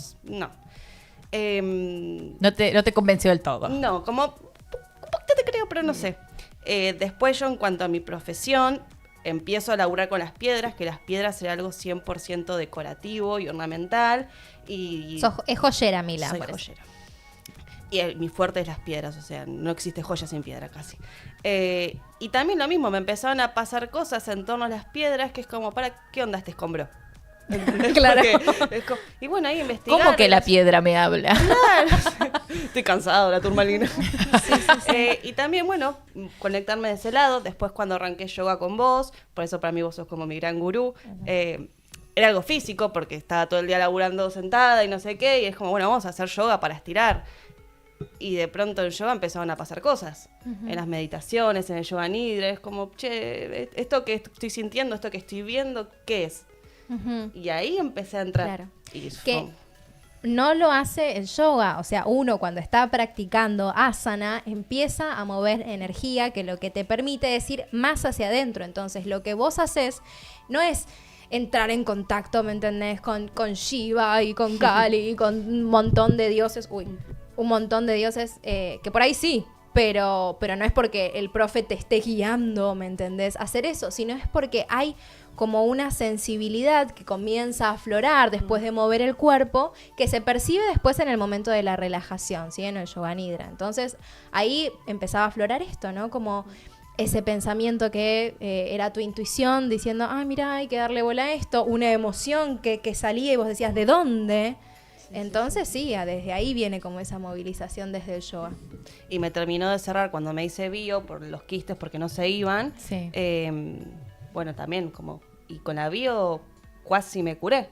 No te convenció del todo. No, como un poquito te creo, pero no sé. Después yo, en cuanto a mi profesión, empiezo a laburar con las piedras, que las piedras eran algo 100% decorativo y ornamental. Es joyera, Mila. Soy joyera. Y mi fuerte es las piedras, o sea, no existe joya sin piedra casi. Y también lo mismo, me empezaron a pasar cosas en torno a las piedras, que es como, ¿para qué onda este escombro? ¿entendés? Claro. Porque y bueno, ahí investigar. ¿Cómo que la piedra me habla? Claro. Estoy cansado, la turmalina. Y también, bueno, conectarme de ese lado. Después cuando arranqué yoga con vos, por eso para mí vos sos como mi gran gurú. Era algo físico porque estaba todo el día laburando sentada y no sé qué. Y es como, bueno, vamos a hacer yoga para estirar. Y de pronto en yoga empezaron a pasar cosas. En las meditaciones, en el yoga nidra. Es como, che, esto que estoy sintiendo, esto que estoy viendo, ¿qué es? Y ahí empecé a entrar. Claro. Y Que no lo hace el yoga, o sea, uno cuando está practicando asana empieza a mover energía que lo que te permite es ir más hacia adentro. Entonces lo que vos haces no es entrar en contacto, ¿me entendés? Con Shiva y con Kali y con un montón de dioses, un montón de dioses que por ahí sí, pero no es porque el profe te esté guiando, ¿me entendés? A hacer eso, sino es porque hay como una sensibilidad que comienza a aflorar después de mover el cuerpo, que se percibe después en el momento de la relajación, ¿sí? En el yoga nidra. Entonces, ahí empezaba a aflorar esto, ¿no? Como ese pensamiento que era tu intuición diciendo, mira, hay que darle bola a esto, una emoción que salía y vos decías, ¿de dónde? Entonces sí, desde ahí viene como esa movilización desde el yoga. Y me terminó de cerrar cuando me hice bio por los quistes porque no se iban. Sí. Bueno, también como... Y con la bio cuasi me curé.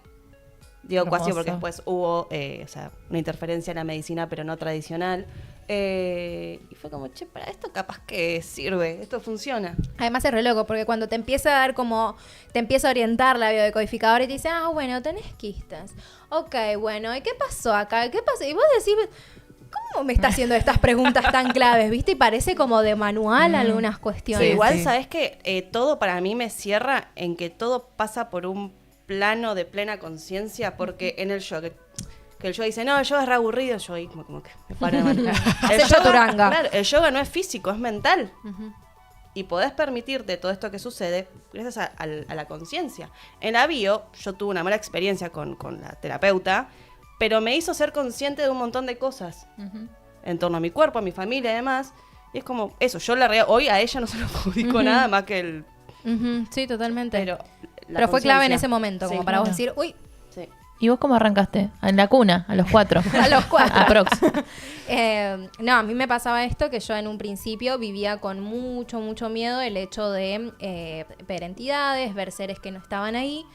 Digo Hermoso. cuasi porque después hubo una interferencia en la medicina, pero no tradicional. Y fue como, che, para esto capaz que sirve, esto funciona. Además es re loco, porque cuando te empieza a dar como, te empieza a orientar la biodecodificadora y te dice, bueno, tenés quistes. Ok, bueno, ¿y qué pasó acá? ¿Qué pasó? Y vos decís, ¿cómo me está haciendo estas preguntas tan claves? ¿Viste? Y parece como de manual algunas cuestiones. Sí, igual, sí. ¿sabés qué? Todo para mí me cierra en que todo pasa por un plano de plena conciencia, porque en el yoga... Que el yoga dice, no, el yoga es re aburrido. Yo ahí como que me paro de mal. Hacer chaturanga. Claro, el yoga no es físico, es mental. Y podés permitirte todo esto que sucede gracias a la conciencia. En la bio, yo tuve una mala experiencia con la terapeuta, pero me hizo ser consciente de un montón de cosas en torno a mi cuerpo, a mi familia y demás. Y es como eso, yo hoy a ella no se lo adjudico nada más que el... Sí, totalmente. Pero fue clave en conciencia. ese momento, como Sí, para vos claro. decir, uy, Sí. ¿Y vos cómo arrancaste? En la cuna, a los 4. a los 4. Aprox. No, a mí me pasaba esto, que yo en un principio vivía con mucho miedo el hecho de ver entidades, ver seres que no estaban ahí.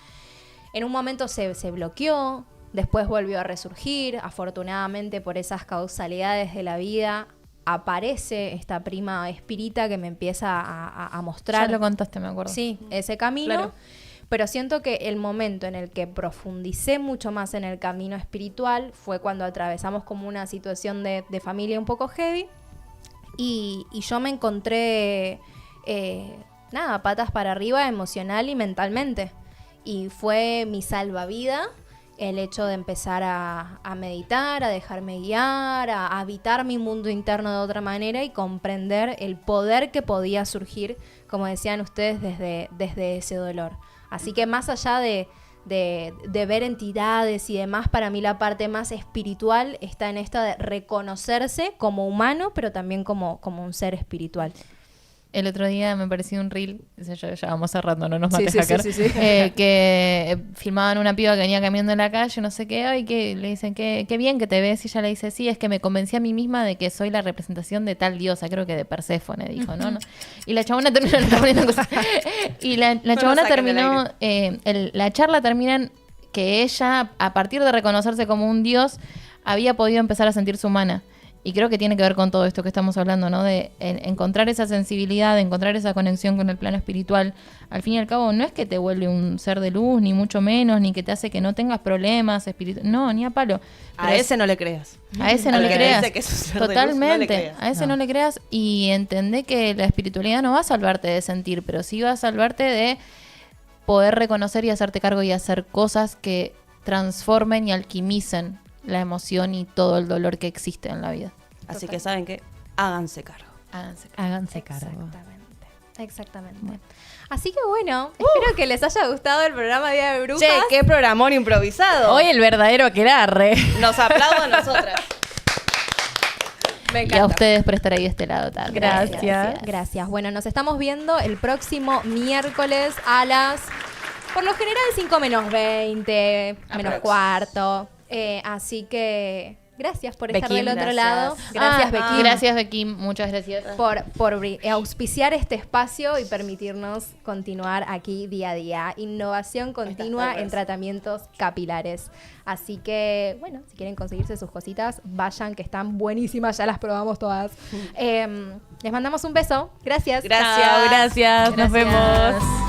En un momento se bloqueó, después volvió a resurgir. Afortunadamente, por esas causalidades de la vida, aparece esta prima espírita que me empieza a mostrar. Ya lo contaste, me acuerdo. Sí, ese camino. Claro. Pero siento que el momento en el que profundicé mucho más en el camino espiritual fue cuando atravesamos como una situación de familia un poco heavy y yo me encontré, patas para arriba emocional y mentalmente. Y fue mi salvavidas el hecho de empezar a meditar, a dejarme guiar, a habitar mi mundo interno de otra manera y comprender el poder que podía surgir, como decían ustedes, desde ese dolor. Así que más allá de ver entidades y demás, para mí la parte más espiritual está en esta de reconocerse como humano, pero también como un ser espiritual. El otro día me pareció un reel, ya vamos cerrando, no nos Sí, mates, sí, hacker, sí, sí, sí. Que filmaban una piba que venía caminando en la calle, no sé qué, y que le dicen, qué bien que te ves, y ella le dice, sí, es que me convencí a mí misma de que soy la representación de tal diosa, creo que de Perséfone, dijo, ¿no? Y la chabona terminó, y la chabona terminó, la charla termina en que ella, a partir de reconocerse como un dios, había podido empezar a sentirse humana. Y creo que tiene que ver con todo esto que estamos hablando, ¿no? De encontrar esa sensibilidad, de encontrar esa conexión con el plano espiritual. Al fin y al cabo, no es que te vuelve un ser de luz, ni mucho menos, ni que te hace que no tengas problemas espirituales. No, ni a palo. A Pero ese no le creas. a ese no Al le que creas. dice que es un ser de luz, Totalmente. no le creas. A ese no le creas y entendé que la espiritualidad no va a salvarte de sentir, pero sí va a salvarte de poder reconocer y hacerte cargo y hacer cosas que transformen y alquimicen la emoción y todo el dolor que existe en la vida. Así que saben que háganse cargo. Háganse cargo. Exactamente. Así que bueno, espero que les haya gustado el programa Día de Brujas. Che, qué programón improvisado. Hoy el verdadero aquelarre. Nos aplaudo a nosotras. Me Y a encanta. ustedes por estar ahí de este lado también. Gracias. Gracias. Bueno, nos estamos viendo el próximo miércoles a las Por lo general 5 menos 20, menos Aprox. cuarto. Así que gracias por estar Becky, del otro gracias. lado. Gracias, Becky. Gracias, Becky. Muchas gracias. Por auspiciar este espacio y permitirnos continuar aquí día a día. Innovación continua Estas en tratamientos capilares. Así que, bueno, si quieren conseguirse sus cositas, vayan, que están buenísimas, ya las probamos todas. Les mandamos un beso. Gracias. Gracias. Chao, gracias. Nos Gracias. vemos.